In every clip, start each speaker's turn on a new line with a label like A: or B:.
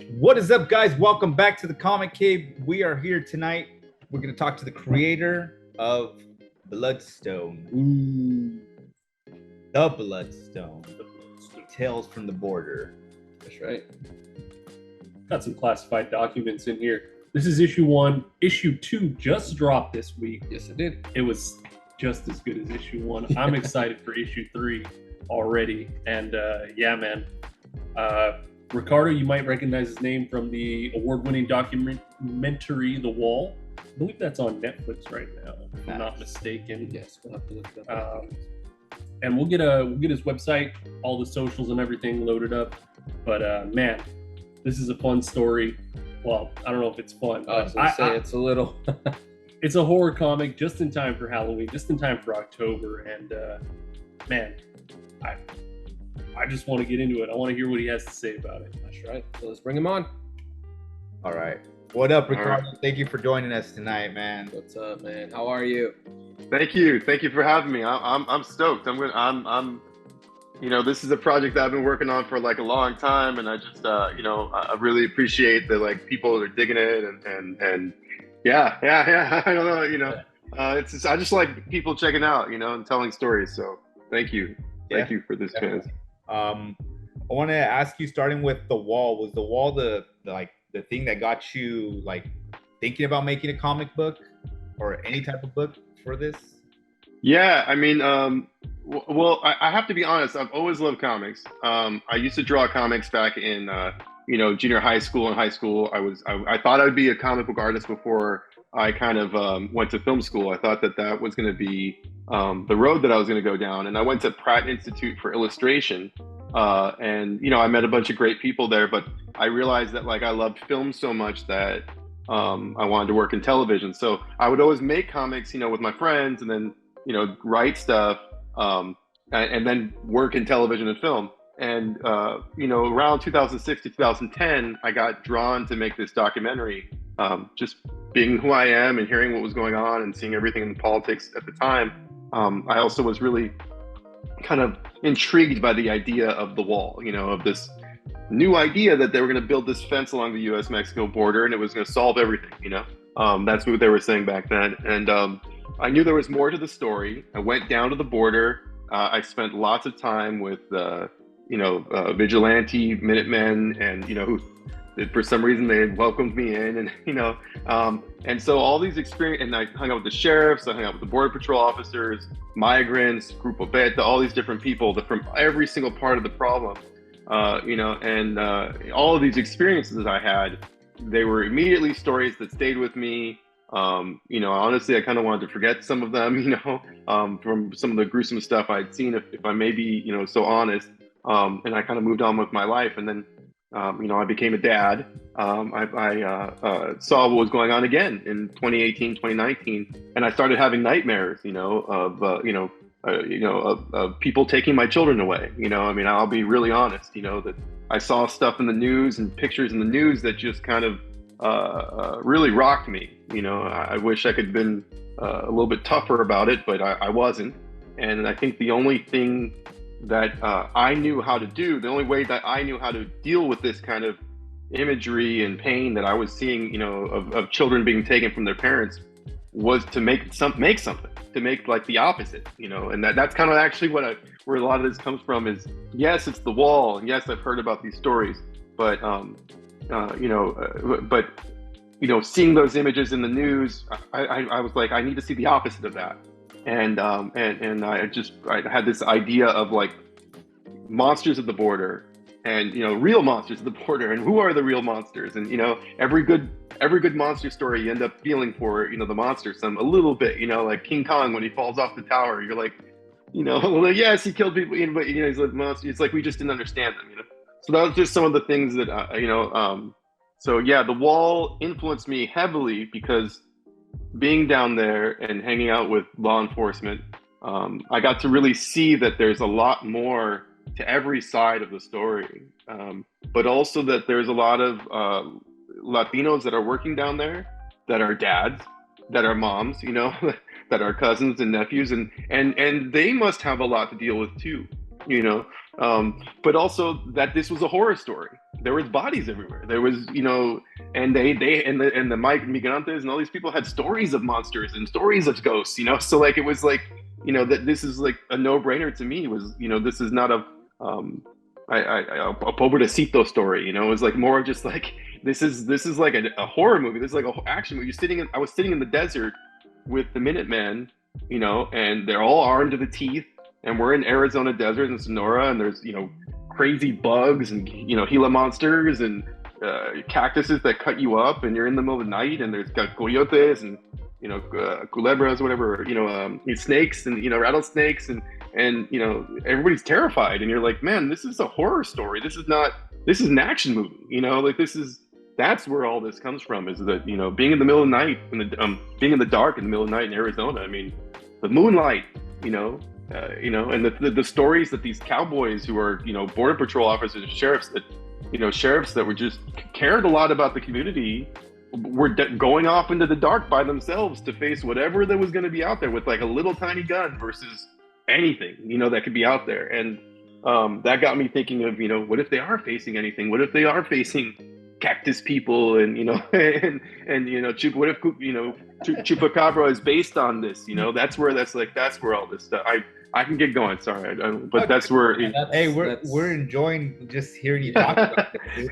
A: What is up, guys? Welcome back to the Comic Cave. We are here tonight. We're going to talk to the creator of Bloodstone. The Bloodstone. Tales from the Border.
B: That's right. Got some classified documents in here. This is issue 1. Issue 2 just dropped this week.
C: Yes, it did.
B: It was just as good as issue 1. I'm excited for issue 3 already. And yeah, man. Ricardo, you might recognize his name from the award-winning documentary The Wall. I believe that's on Netflix right now, if I'm not mistaken.
C: Yes, we'll have to look it up.
B: And we'll get his website, all the socials and everything loaded up. But man, this is a fun story. Well, I don't know if it's fun.
C: I was gonna say it's a little.
B: It's a horror comic just in time for Halloween, just in time for October, and man, I just want to get into it. I want to hear what he has to say about it.
C: That's right. So let's bring him on.
A: All right. What up, Ricardo?
C: All right.
A: Thank you for joining us tonight, man.
C: What's up, man? How are you?
D: Thank you for having me. I'm stoked. I'm this is a project that I've been working on for like a long time, and I just I really appreciate that like people are digging it and yeah. I don't know, it's just, I just like people checking out, and telling stories. So thank you for this chance.
A: I want to ask you, starting with The Wall. Was The Wall the thing that got you like thinking about making a comic book or any type of book for this?
D: Yeah, I mean, well, I have to be honest. I've always loved comics. I used to draw comics back in, junior high school and high school. I thought I'd be a comic book artist before I kind of went to film school. I thought that was going to be the road that I was going to go down. And I went to Pratt Institute for illustration. And I met a bunch of great people there, but I realized that like I loved film so much that I wanted to work in television. So I would always make comics, with my friends, and then write stuff, and then work in television and film. And around 2006 to 2010, I got drawn to make this documentary. Just being who I am and hearing what was going on and seeing everything in politics at the time, I also was really kind of intrigued by the idea of the wall, of this new idea that they were going to build this fence along the US-Mexico border and it was going to solve everything, that's what they were saying back then. And I knew there was more to the story. I went down to the border. I spent lots of time with, vigilante Minutemen and, who for some reason they welcomed me in and so all these experience, and I hung out with the sheriffs, I hung out with the border patrol officers, migrants, Grupo Beta, all these different people that from every single part of the problem, and all of these experiences that I had, they were immediately stories that stayed with me. Honestly, I kind of wanted to forget some of them, from some of the gruesome stuff I'd seen, if I may be, so honest. And I kind of moved on with my life. And then, I became a dad. I saw what was going on again in 2018, 2019. And I started having nightmares, of people taking my children away. I'll be really honest, that I saw stuff in the news and pictures in the news that just kind of really rocked me. I wish I could have been a little bit tougher about it, but I wasn't. And I think the only thing that I knew how to do, the only way that I knew how to deal with this kind of imagery and pain that I was seeing, of children being taken from their parents, was to make something, to make like the opposite, and that's kind of actually where a lot of this comes from is, yes, it's The Wall, and yes, I've heard about these stories, but seeing those images in the news, I was like, I need to see the opposite of that. And I had this idea of like monsters at the border and, real monsters at the border, and who are the real monsters? And, every good monster story, you end up feeling for, the monster a little bit, like King Kong, when he falls off the tower, you're like, well, yes, he killed people, but, he's like monster. It's like, we just didn't understand them, So that was just some of the things that, so yeah, The Wall influenced me heavily because being down there and hanging out with law enforcement, I got to really see that there's a lot more to every side of the story, but also that there's a lot of Latinos that are working down there, that are dads, that are moms, that are cousins and nephews, and they must have a lot to deal with too, But also that this was a horror story. There was bodies everywhere. There was, and the Mike Migrantes and all these people had stories of monsters and stories of ghosts, So like it was like, that this is like a no-brainer to me. Was this is not a pobrecito story. It was like more of just like this is like a horror movie. This is like an action movie. I was sitting in the desert with the Minutemen, and they're all armed to the teeth, and we're in Arizona desert in Sonora, and there's crazy bugs and Gila monsters and cactuses that cut you up, and you're in the middle of the night, and there's got coyotes and culebras, whatever, snakes and rattlesnakes, and everybody's terrified, and you're like, man, this is a horror story. This is an action movie, like that's where all this comes from, is that being in the middle of the night, being in the dark in the middle of the night in Arizona. I mean, the moonlight, and the stories that these cowboys who are border patrol officers, sheriffs that were just cared a lot about the community, were going off into the dark by themselves to face whatever that was going to be out there with like a little tiny gun versus anything that could be out there. And that got me thinking of what if they are facing anything? What if they are facing cactus people and what if Chupacabra is based on this? That's where all this stuff. I can get going. Sorry, but that's where.
A: Hey, we're enjoying just hearing you talk about this.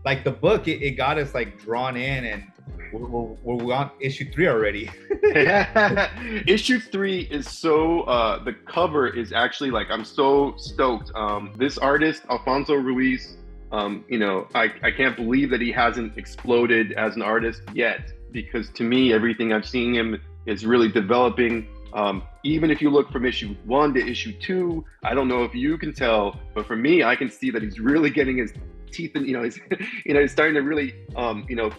A: Like the book, it got us like drawn in, and we're on issue 3 already.
D: Issue 3 is so the cover is actually like, I'm so stoked. This artist Alfonso Ruiz, I can't believe that he hasn't exploded as an artist yet, because to me everything I've seen him is really developing. Even if you look from issue 1 to issue 2, I don't know if you can tell, but for me, I can see that he's really getting his teeth and he's starting to really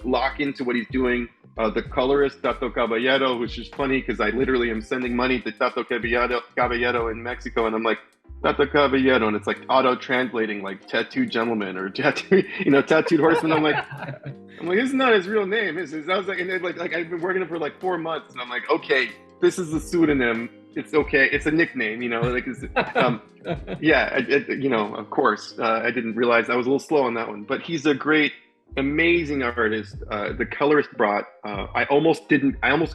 D: lock into what he's doing. The colorist Tato Caballero, which is funny because I literally am sending money to Tato Caballero in Mexico, and I'm like, Tato Caballero, and it's like auto translating like tattooed gentleman or tattooed horseman. I'm like, this is not his real name. I was like, and then like I've been working for like 4 months, and I'm like, okay, this is a pseudonym. It's okay. It's a nickname, of course. I didn't realize I was a little slow on that one, but he's a great, amazing artist. The colorist brought, I almost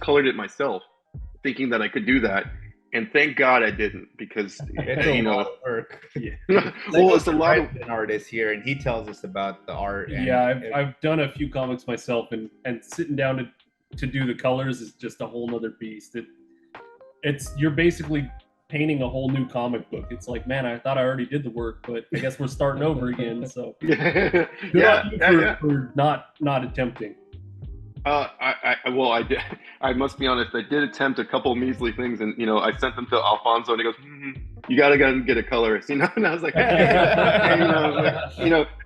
D: colored it myself, thinking that I could do that. And thank God I didn't, because
A: it's a lot of work.
D: Yeah. Well, it's a lot of
A: an artist here, and he tells us about the art. And
B: I've done a few comics myself, and sitting down to do the colors is just a whole nother beast. You're basically painting a whole new comic book. It's like, man, I thought I already did the work, but I guess we're starting over again. So good on you for not attempting.
D: I did. I must be honest. I did attempt a couple measly things, and I sent them to Alfonso, and he goes, "You gotta go and get a colorist," And I was like,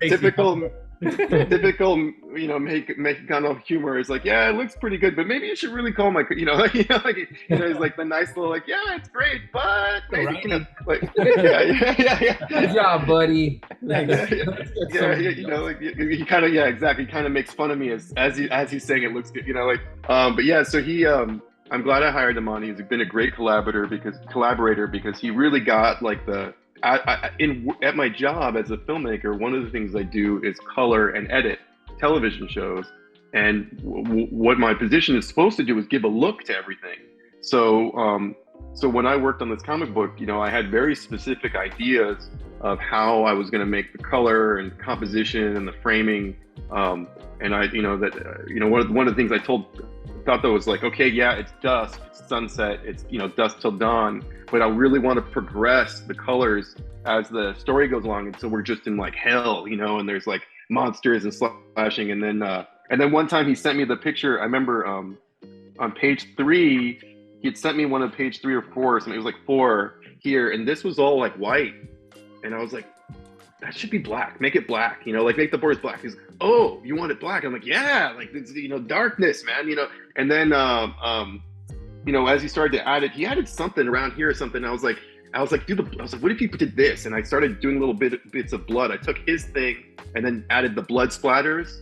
D: typical, Mexicano humor is like, yeah, it looks pretty good, but maybe you should really call my, he's like the nice little like, yeah, it's great, but maybe,
C: Good job, buddy.
D: He kind of, exactly, kind of makes fun of me as he's saying it looks good, but yeah, so he, I'm glad I hired him on. He's been a great collaborator because he really got like at my job as a filmmaker, one of the things I do is color and edit television shows, and what my position is supposed to do is give a look to everything. So when I worked on this comic book, I had very specific ideas of how I was going to make the color and composition and the framing, and I one of the things I thought that was like, okay, yeah, it's dusk, it's sunset, it's dusk till dawn, but I really want to progress the colors as the story goes along, and so we're just in like hell, and there's like monsters and slashing, and then one time he sent me the picture. I remember on page 3, he'd sent me one of page 3 or 4, so it was like 4 here, and this was all like white, and I was like, that should be black. Make it black, like make the borders black. He's like, oh, you want it black? I'm like, yeah, like it's, darkness, man, And then, as he started to add it, he added something around here or something. I was like, what if you did this? And I started doing little bits of blood. I took his thing and then added the blood splatters,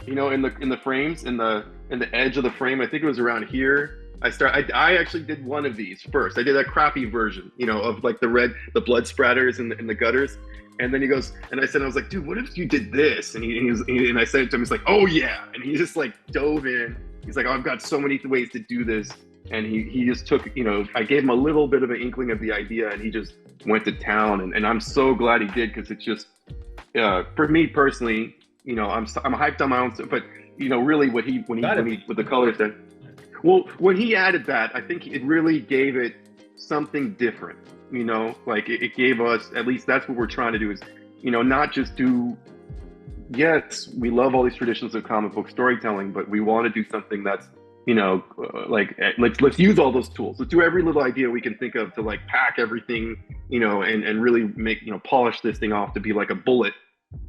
D: in the frames, in the edge of the frame. I think it was around here. I actually did one of these first. I did a crappy version, of like the blood splatters in the gutters. And then he goes, and I was like, dude, what if you did this? And and I said it to him, he's like, oh yeah. And he just like dove in. He's like, oh, I've got so many ways to do this. And he just took, I gave him a little bit of an inkling of the idea, and he just went to town. And I'm so glad he did, because it's just, for me personally, I'm hyped on my own stuff, but really when he with the colors that, well, when he added that, I think it really gave it something different. Like it gave us, at least that's what we're trying to do, is, not just do, yes, we love all these traditions of comic book storytelling, but we want to do something that's, like let's use all those tools. Let's do every little idea we can think of to like pack everything, and really make, polish this thing off to be like a bullet,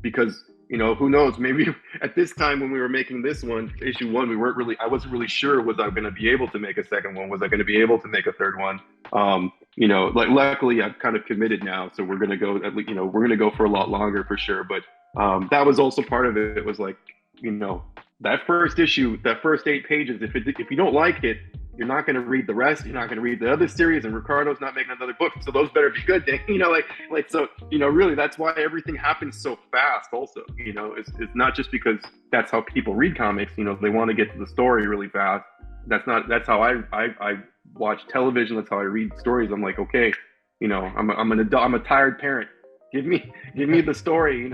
D: because who knows, maybe at this time when we were making this one, issue 1, I wasn't really sure, was I going to be able to make a second one? Was I going to be able to make a third one? Like luckily I've kind of committed now, so we're going to go, we're going to go for a lot longer for sure. But that was also part of it. It was like, that first issue, that first 8 pages, if you don't like it, you're not going to read the rest. You're not going to read the other series, and Ricardo's not making another book, so those better be good. So really, that's why everything happens so fast. Also, it's not just because that's how people read comics. They want to get to the story really fast. That's how I watch television. That's how I read stories. I'm like, okay, I'm a tired parent. Give me the story.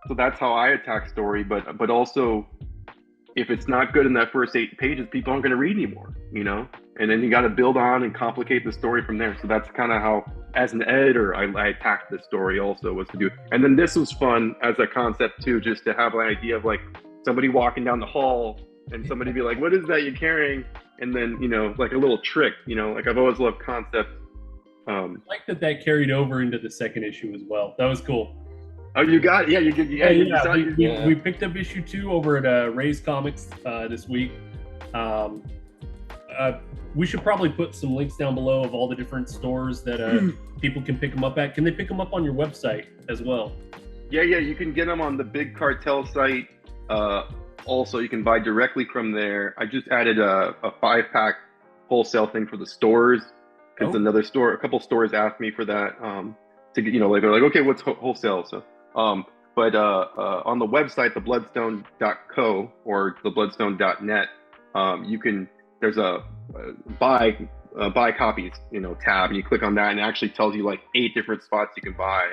D: So that's how I attack story. But also, if it's not good in that first 8 pages, people aren't going to read anymore, and then you got to build on and complicate the story from there. So that's kind of how, as an editor, I attacked the story also, was to do. And then this was fun as a concept too, just to have an idea of like somebody walking down the hall and somebody be like, what is that you're carrying? And then, like a little trick, like I've always loved concepts.
B: I like that carried over into the second issue as well. That was cool.
D: Oh, you got it. Yeah, you did. Yeah,
B: we picked up issue 2 over at Ray's Comics this week. We should probably put some links down below of all the different stores that people can pick them up at. Can they pick them up on your website as well?
D: Yeah, you can get them on the Big Cartel site. Also, you can buy directly from there. I just added a 5-pack wholesale thing for the stores, because a couple stores asked me for that. To get, like they're like, okay, what's wholesale? So, but on the website, thebloodstone.co or thebloodstone.net, there's a buy copies, tab, and you click on that, and it actually tells you like 8 different spots you can buy.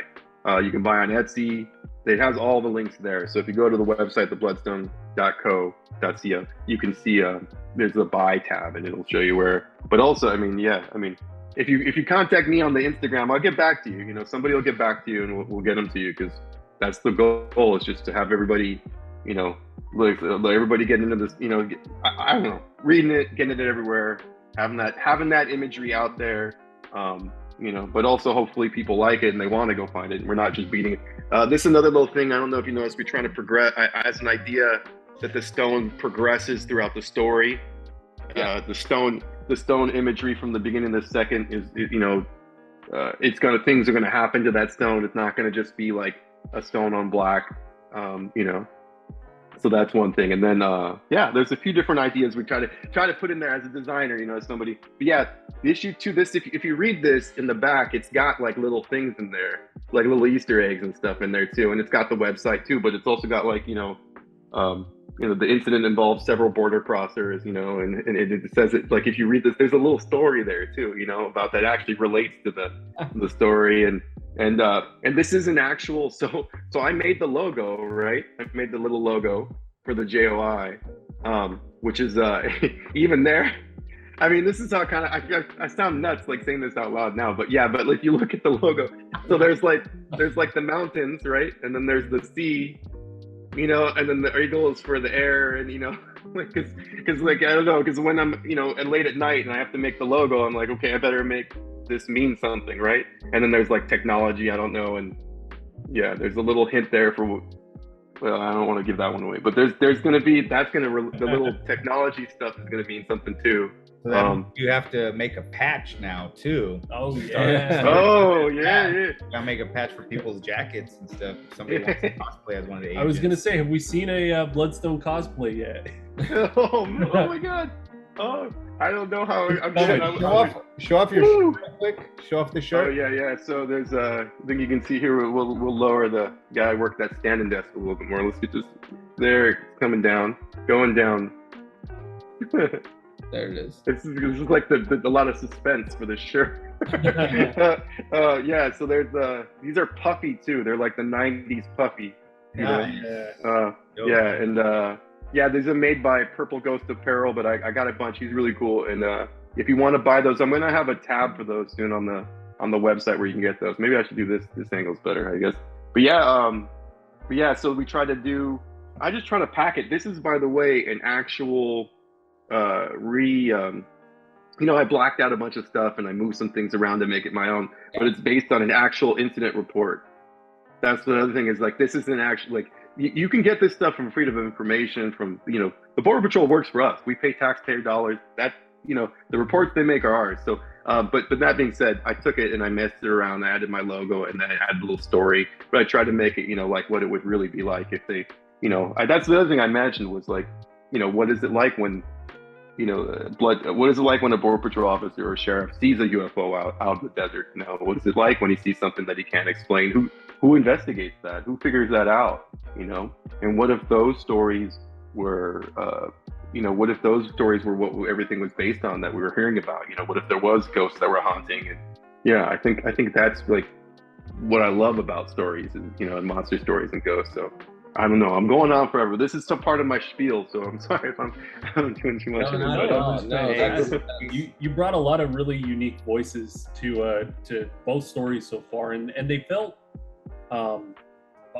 D: You can buy on Etsy. It has all the links there. So if you go to the website, thebloodstone.co.ca, you can see there's a buy tab, and it'll show you where. But also, if you contact me on the Instagram, I'll get back to you. Somebody will get back to you, and we'll get them to you, because that's the goal, is just to have everybody, let everybody get into this, I don't know, reading it, getting it everywhere, having that imagery out there, but also hopefully people like it and they want to go find it. We're not just beating it. This is another little thing. I don't know if you noticed, we're trying to progress as an idea that the stone progresses throughout the story.
C: Yeah.
D: The stone imagery from the beginning of the second is things are gonna happen to that stone. It's not gonna just be like a stone on black, So that's one thing. And then there's a few different ideas we try to put in there as a designer, as somebody. But yeah, issue 2, this if you read this in the back, it's got like little things in there, like little Easter eggs and stuff in there too. And it's got the website too, but it's also got like the incident involves several border crossers, and it says it, like, if you read this, there's a little story there too, about that actually relates to the story. And this is an actual, so I made the logo, right? I made the little logo for the JOI, which is even there. This is how kind of, I sound nuts like saying this out loud now, but if you look at the logo, so there's like the mountains, right? And then there's the sea, and then the eagle is for the air, and because I don't know, because when I'm and late at night and I have to make the logo, I'm like, okay, I better make this mean something, right? And then there's like technology, I don't know, and there's a little hint there for, well, I don't want to give that one away, but there's gonna be, the little technology stuff is gonna mean something too.
A: So then you have to make a patch now too.
B: Oh yeah.
D: Oh yeah.
A: You gotta make a patch for people's jackets and stuff. If somebody wants to cosplay as one of the agents.
B: I was gonna say, have we seen a Bloodstone cosplay yet?
D: Oh my god. Oh I don't know how I'm
A: Show off your
D: Woo!
A: shirt real quick. Show off the
D: Oh
A: shirt.
D: yeah. So there's I think you can see here. We'll lower the guy work that standing desk a little bit more. Let's get this. There, it's coming down, going down.
C: There it is.
D: This is like a lot of suspense for this shirt. Yeah. So there's these are puffy too. They're like the '90s puffy. You know? Yeah, these are made by Purple Ghost Apparel, but I got a bunch. He's really cool. And if you want to buy those, I'm gonna have a tab for those soon on the website where you can get those. Maybe I should do this angle's better, I guess. But yeah, so we try to do. I just try to pack it. This is, by the way, an actual I blacked out a bunch of stuff and I moved some things around to make it my own, but it's based on an actual incident report. That's the other thing is like, this is an actual, like, you can get this stuff from Freedom of Information from, the Border Patrol works for us. We pay taxpayer dollars. That, the reports they make are ours. So, but that being said, I took it and I messed it around. I added my logo and then I added a little story, but I tried to make it, like what it would really be like if they, that's the other thing I imagined was like, what is it like when, what is it like when a Border Patrol officer or sheriff sees a UFO out in the desert? What is it like when he sees something that he can't explain? Who investigates that? Who figures that out? And what if those stories were, what if those stories were what everything was based on that we were hearing about? What if there was ghosts that were haunting? And yeah, I think that's like what I love about stories and, and monster stories and ghosts. So I don't know. I'm going on forever. This is some part of my spiel, so I'm sorry if I'm doing too much of it.
C: No,
B: you brought a lot of really unique voices to both stories so far, and they felt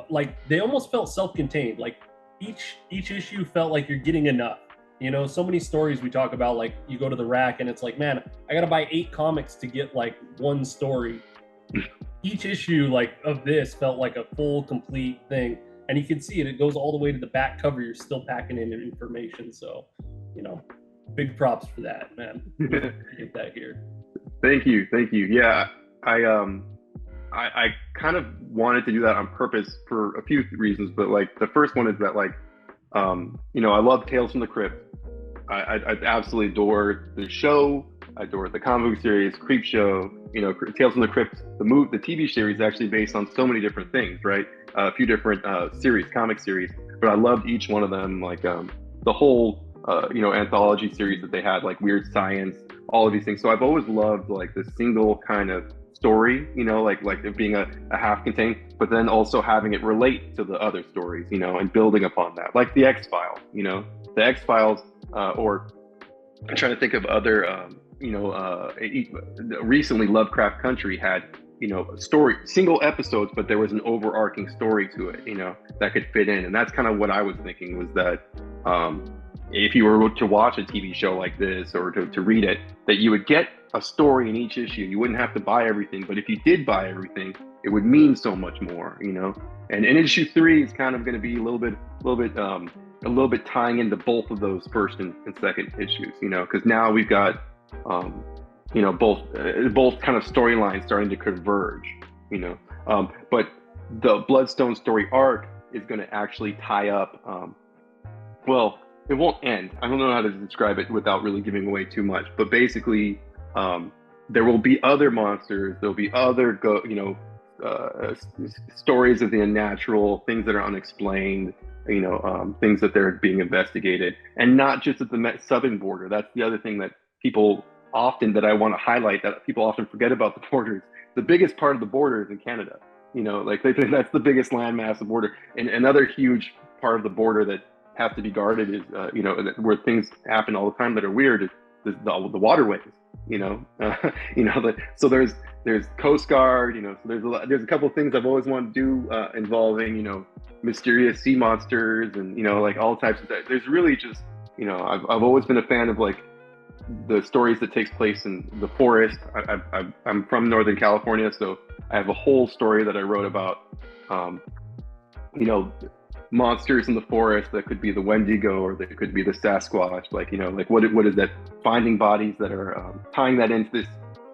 B: like they almost felt self-contained. Like each issue felt like you're getting enough. So many stories we talk about, like you go to the rack and it's like, man, I gotta buy 8 comics to get like one story. Each issue like of this felt like a full, complete thing. And you can see it goes all the way to the back cover. You're still packing in information. So, big props for that, man. Get that here.
D: Thank you. Yeah, I kind of wanted to do that on purpose for a few reasons, but like the first one is that like, I love Tales from the Crypt. I absolutely adore the show. I adore the comic book series, Creep Show. Tales from the Crypt, the TV series is actually based on so many different things, right? A few different comic series, but I loved each one of them. Like the whole, anthology series that they had, like Weird Science, all of these things. So I've always loved like the single kind of story, like it being a half-contained, but then also having it relate to the other stories, and building upon that, like the X-Files. The X-Files, or I'm trying to think of other. Recently Lovecraft Country had, story, single episodes, but there was an overarching story to it, that could fit in. And that's kind of what I was thinking was that if you were to watch a TV show like this or to read it, that you would get a story in each issue. You wouldn't have to buy everything, but if you did buy everything, it would mean so much more, And in issue 3 is kind of going to be a little bit tying into both of those first and second issues, because now we've got both kind of storylines starting to converge, but the Bloodstone story arc is going to actually tie up, well, it won't end. I don't know how to describe it without really giving away too much, but basically there will be other monsters, there'll be other stories of the unnatural, things that are unexplained, things that they're being investigated, and not just at the southern border. That's the other thing that I want to highlight, that people often forget about the borders. The biggest part of the border is in Canada. That's the biggest landmass of the border. And another huge part of the border that has to be guarded is, where things happen all the time that are weird is the waterways. So there's Coast Guard. So there's a couple of things I've always wanted to do involving mysterious sea monsters and like all types of that. There's really just I've always been a fan of like the stories that takes place in the forest. I'm from Northern California, so I have a whole story that I wrote about, monsters in the forest that could be the Wendigo or that could be the Sasquatch. Like, what is that? Finding bodies that are tying that into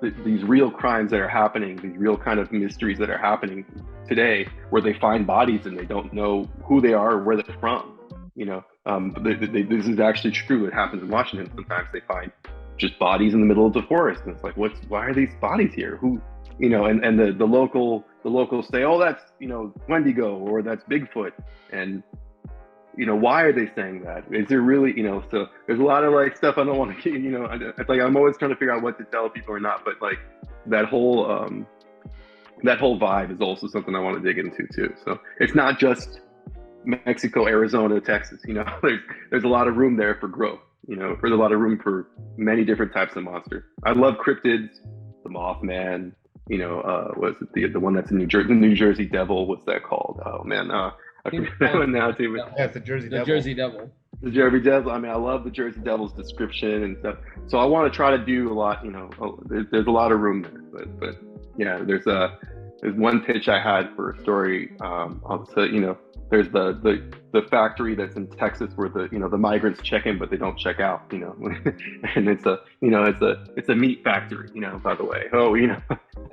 D: these real crimes that are happening, these real kind of mysteries that are happening today, where they find bodies and they don't know who they are or where they're from. This is actually true. It happens in Washington. Sometimes they find just bodies in the middle of the forest. And it's like, why are these bodies here? Who, and the locals say, oh, that's, Wendigo, or that's Bigfoot. And, why are they saying that? Is there really, so there's a lot of like stuff I don't want to, it's like, I'm always trying to figure out what to tell people or not, but like that whole vibe is also something I want to dig into too. So it's not just Mexico, Arizona, Texas, there's a lot of room there for growth, there's a lot of room for many different types of monsters. I love cryptids, the Mothman, was it the one that's in New Jersey, the New Jersey Devil, what's that called? Oh man, I forget that one now too.
A: Yeah, it's the Jersey Devil.
C: Jersey Devil.
D: The Jersey Devil. I mean, I love the Jersey Devil's description and stuff. So I want to try to do a lot. There's a lot of room there. But yeah, there's one pitch I had for a story. I'll say, there's the factory that's in Texas where the migrants check in but they don't check out. And it's a meat factory. By the way. Oh,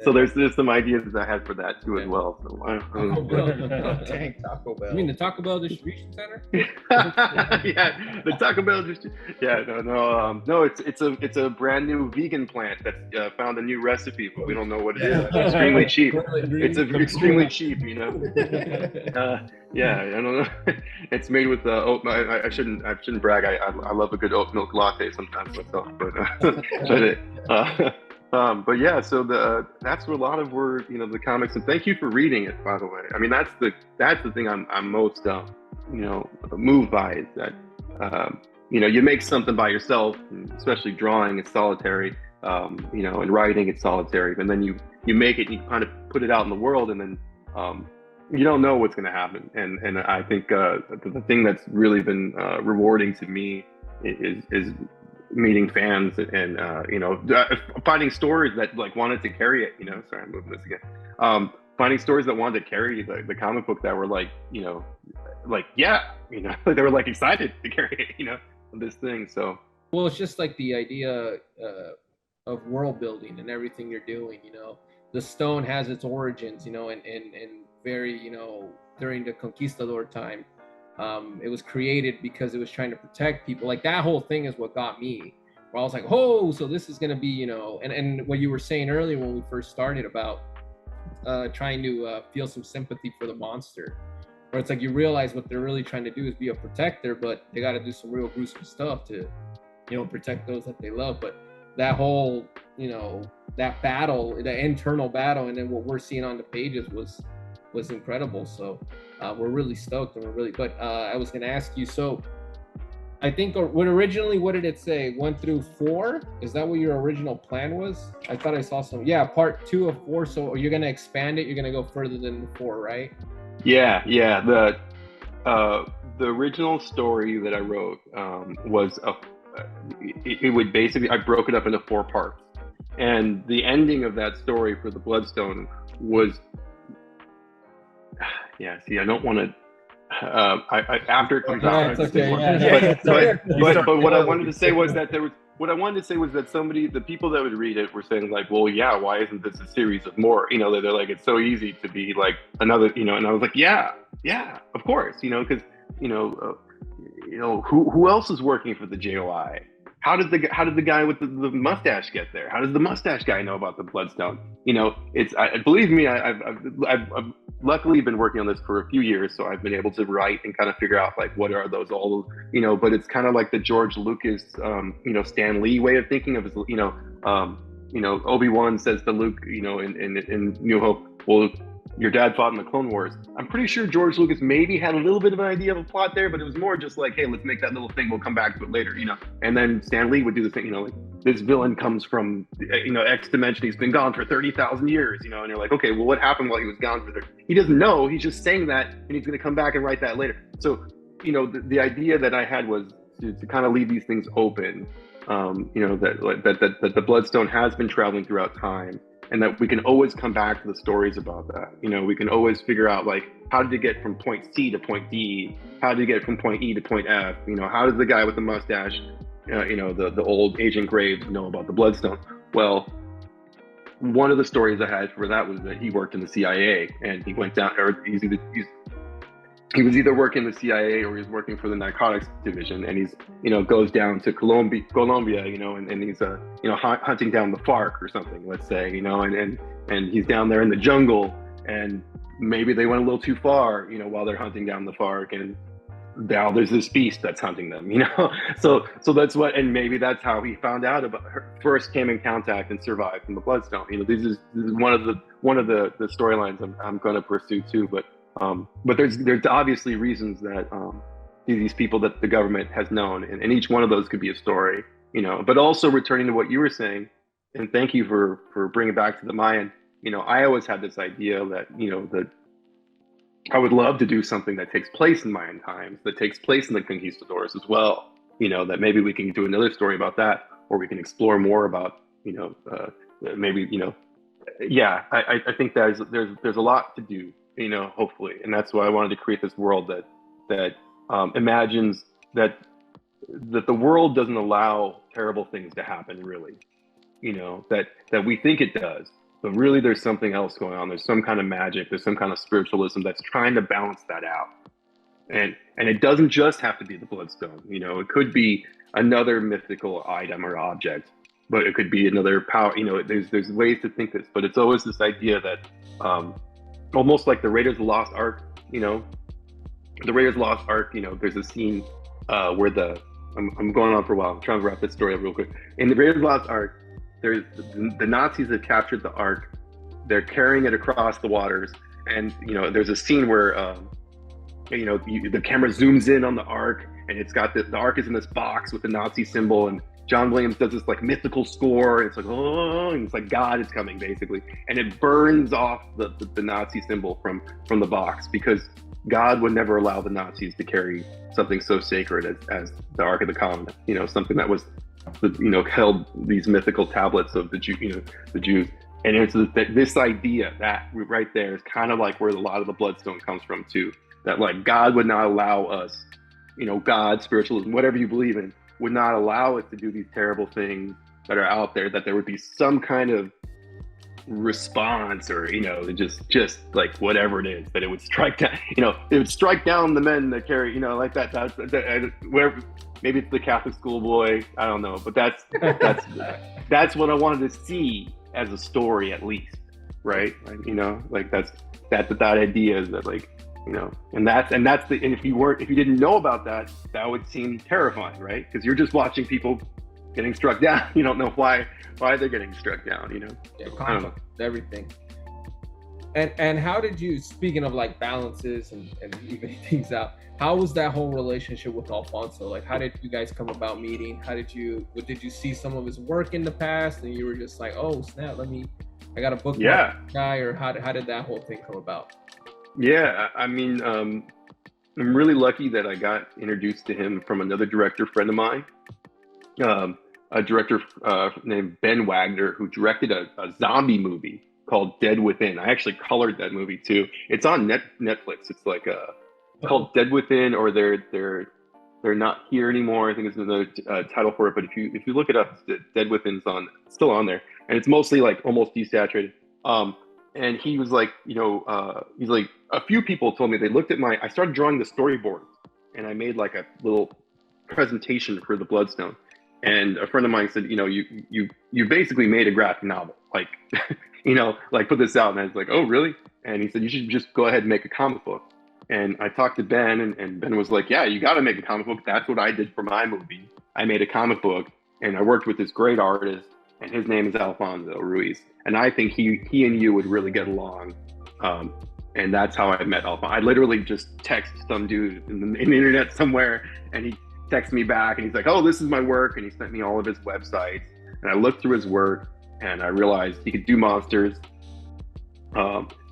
D: So there's some ideas that I had for that too as well. So
A: Dang, Taco Bell.
C: You mean the Taco Bell distribution center?
D: Yeah, the Taco Bell Yeah, no. It's a brand new vegan plant that found a new recipe, but we don't know what it is. It's extremely cheap. It's extremely cheap, Yeah, I don't know. It's made with oat. I shouldn't brag. I love a good oat milk latte sometimes myself, but yeah. So that's a lot of the comics. And thank you for reading it, by the way. I mean, that's the thing I'm most moved by is that you make something by yourself, especially drawing. It's solitary. And writing, it's solitary. And then you make it, and you kind of put it out in the world, and then you don't know what's going to happen. And I think the thing that's really been rewarding to me is meeting fans and finding stories that like wanted to carry it. Sorry, I'm moving this again. Finding stories that wanted to carry the comic book that were like they were like excited to carry it. This thing. So
C: well, it's just like the idea of world building and everything you're doing. The stone has its origins. And very, during the conquistador time, it was created because it was trying to protect people. Like that whole thing is what got me, where I was like, oh, so this is going to be, and what you were saying earlier when we first started about trying to feel some sympathy for the monster, where it's like you realize what they're really trying to do is be a protector, but they got to do some real gruesome stuff to, protect those that they love. But that whole, that battle, the internal battle, and then what we're seeing on the pages was incredible. So we're really stoked, and but I was going to ask you, so I think what did it say, 1 through 4? Is that what your original plan was? I thought I saw part 2 of 4. So you're going to expand it, you're going to go further than the 4, right?
D: Yeah. The original story that I wrote was it would basically, I broke it up into 4 parts, and the ending of that story for the Bloodstone was I don't want to. After it comes out.
C: It's okay.
D: But what I wanted to say was that the people that would read it were saying like, well, yeah, why isn't this a series of more? They're like, it's so easy to be like another, and I was like, yeah, of course, because who else is working for the JOI? How did the guy with the mustache get there? How does the mustache guy know about the Bloodstone? Believe me, I've luckily been working on this for a few years, so I've been able to write and kind of figure out like what are those all, but it's kind of like the George Lucas, Stan Lee way of thinking of his, Obi-Wan says to Luke, in New Hope, well, your dad fought in the Clone Wars. I'm pretty sure George Lucas maybe had a little bit of an idea of a plot there, but it was more just like, hey, let's make that little thing. We'll come back to it later, And then Stan Lee would do the thing, like this villain comes from, X dimension. He's been gone for 30,000 years, and you're like, okay, well, what happened while he was gone for 30? He doesn't know. He's just saying that, and he's going to come back and write that later. So, the idea that I had was to kind of leave these things open, that the Bloodstone has been traveling throughout time. And that we can always come back to the stories about that. We can always figure out like, how did you get from point C to point D? How did you get from point E to point F? How does the guy with the mustache, the old Agent Graves know about the Bloodstone? Well, one of the stories I had for that was that he worked in the CIA and he went down, or he was either working the CIA or he was working for the narcotics division, and he's, goes down to Colombia, and he's hunting down the FARC or something, let's say, and he's down there in the jungle, and maybe they went a little too far, while they're hunting down the FARC, and now there's this beast that's hunting them, so that's what, and maybe that's how he found out about her, first came in contact and survived from the Bloodstone. This is one of the storylines I'm going to pursue too, but there's obviously reasons that these people that the government has known, and each one of those could be a story, but also returning to what you were saying, and thank you for bringing it back to the Mayan. I always had this idea that that I would love to do something that takes place in Mayan times, that takes place in the conquistadors as well, that maybe we can do another story about that, or we can explore more about maybe I think there's a lot to do, hopefully, and that's why I wanted to create this world that imagines that the world doesn't allow terrible things to happen, really, that we think it does, but really there's something else going on. There's some kind of magic, there's some kind of spiritualism that's trying to balance that out, and it doesn't just have to be the Bloodstone. It could be another mythical item or object, but it could be another power. There's ways to think this, but it's always this idea that almost like the Raiders of the Lost Ark, the Raiders of the Lost Ark, there's a scene where I'm going on for a while. I'm trying to wrap this story up real quick. In the Raiders of the Lost Ark, there's the Nazis have captured the Ark. They're carrying it across the waters, and there's a scene where the camera zooms in on the Ark, and it's got the Ark is in this box with the Nazi symbol, and John Williams does this like mythical score, and it's like, oh, and it's like God is coming basically, and it burns off the Nazi symbol from the box, because God would never allow the Nazis to carry something so sacred as the Ark of the Covenant, something that was, held these mythical tablets of the Jews. And it's this idea that right there is kind of like where a lot of the Bloodstone comes from too, that like God would not allow us, God, spiritualism, whatever you believe in, would not allow us to do these terrible things that are out there, that there would be some kind of response, or just like whatever it is, that it would strike down, it would strike down the men that carry, like that wherever, maybe it's the Catholic schoolboy, I don't know, but that's what I wanted to see as a story, at least, right? Like that idea is that, like, and if you didn't know about that, that would seem terrifying, right? Because you're just watching people getting struck down. You don't know why they're getting struck down,
C: Yeah, conflict, everything. And how did you, speaking of like balances and evening things out, how was that whole relationship with Alfonso? Like, how did you guys come about meeting? Did you see some of his work in the past and you were just like, oh snap, I got a book guy, or how did that whole thing come about?
D: Yeah, I mean, I'm really lucky that I got introduced to him from another director friend of mine, a director named Ben Wagner, who directed a zombie movie called Dead Within. I actually colored that movie too. It's on Netflix. It's like called Dead Within, or they're not here anymore. I think it's another title for it. But if you look it up, Dead Within's still on there, and it's mostly like almost desaturated. And he was like, he's like, a few people told me they looked at I started drawing the storyboards, and I made like a little presentation for the Bloodstone. And a friend of mine said, you basically made a graphic novel, like, like put this out. And I was like, oh, really? And he said, you should just go ahead and make a comic book. And I talked to Ben, and Ben was like, yeah, you got to make a comic book. That's what I did for my movie. I made a comic book, and I worked with this great artist, and his name is Alfonso Ruiz. And I think he and you would really get along. And that's how I met Alfonso. I literally just texted some dude in the internet somewhere, and he texted me back, and he's like, oh, this is my work. And he sent me all of his websites. And I looked through his work, and I realized he could do monsters.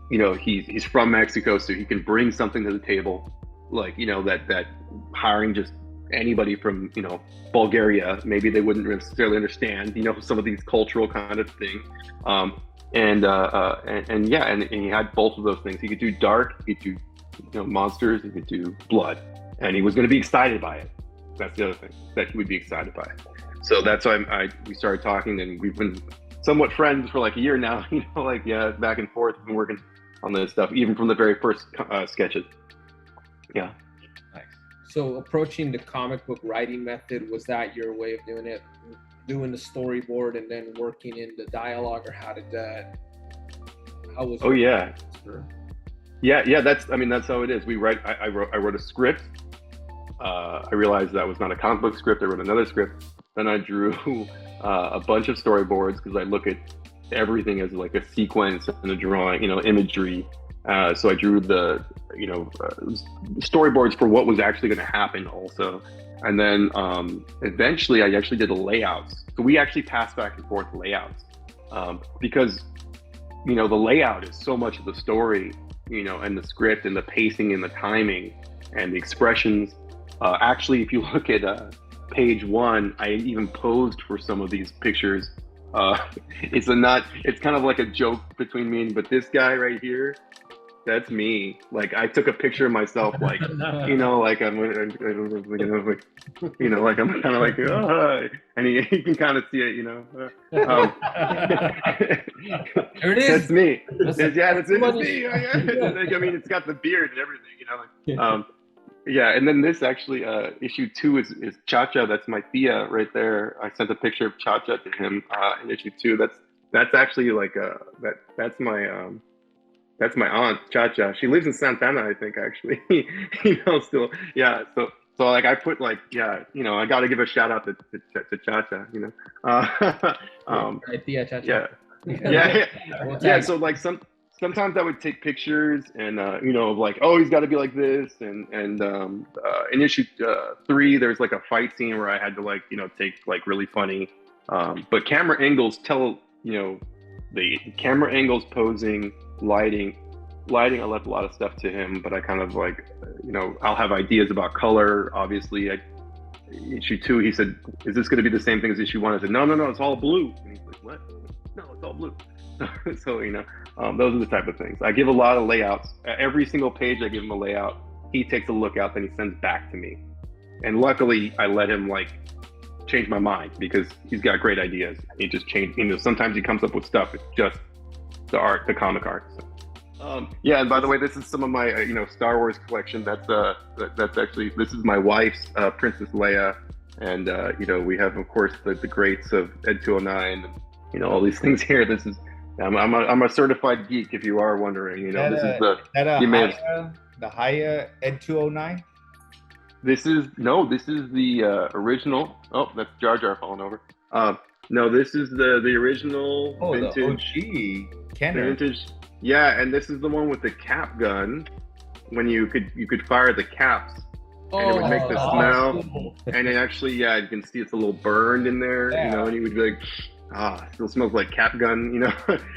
D: He's from Mexico, so he can bring something to the table, like, that hiring just anybody from, Bulgaria, maybe they wouldn't necessarily understand, some of these cultural kind of things. And he had both of those things. He could do dark, he could do, monsters, he could do blood, and he was going to be excited by it. That's the other thing, that he would be excited by it. So that's why we started talking, and we've been somewhat friends for like a year now, back and forth. We've been working on this stuff, even from the very first sketches. Yeah.
A: Nice.
C: So approaching the comic book writing method, was that your way of doing it? Doing the storyboard and then working in the dialogue, or how was
D: Oh
C: it?
D: yeah. Yeah, that's how it is. I wrote a script. I realized that was not a comic book script. I wrote another script. Then I drew a bunch of storyboards, because I look at everything as like a sequence and a drawing, imagery. So I drew the storyboards for what was actually going to happen also. And then eventually I actually did the layouts. So we actually passed back and forth layouts, because the layout is so much of the story, and the script and the pacing and the timing and the expressions. Actually, if you look at page 1, I even posed for some of these pictures. It's kind of like a joke between me but this guy right here, that's me. Like, I took a picture of myself, like, like I'm, like I'm kind of like, and you can kind of see it,
C: There it is.
D: That's me. That's me. Like, I mean, it's got the beard and everything, Yeah, and then this actually, issue 2 is Cha-Cha. That's my Thea right there. I sent a picture of Cha-Cha to him in issue 2. That's actually like that's my aunt, Cha-Cha. She lives in Santana, I think, actually. Still, yeah. So like I put like, I got to give a shout out to Cha-Cha.
C: Cha-Cha.
D: Yeah. So like sometimes I would take pictures and of like, oh, he's got to be like this, and in issue 3 there's like a fight scene where I had to like take like really funny, but camera angles tell the camera angles, posing, lighting. I left a lot of stuff to him, but I kind of like I'll have ideas about color. Obviously, issue 2 he said, "Is this going to be the same thing as issue 1?" I said, "No, it's all blue." And he's like, "What?" "No, it's all blue." So those are the type of things. I give a lot of layouts. Every single page I give him a layout. He takes a look out, then he sends back to me. And luckily I let him like change my mind, because he's got great ideas. He just changed. Sometimes he comes up with stuff. It's just the comic art. So, yeah. And by the way, this is some of my Star Wars collection. That's actually, this is my wife's Princess Leia, and we have of course the greats of Ed 209, and all these things here. This is. I'm a certified geek, if you are wondering. This is
A: the Haya Ed 209.
D: This is the original. Oh, that's Jar Jar falling over. No, this is the original vintage.
A: The OG Kenner.
D: Vintage. Yeah, and this is the one with the cap gun, when you could fire the caps, and it would make the smell. Cool. And it actually, you can see it's a little burned in there, and you would be like, it still smells like cap gun,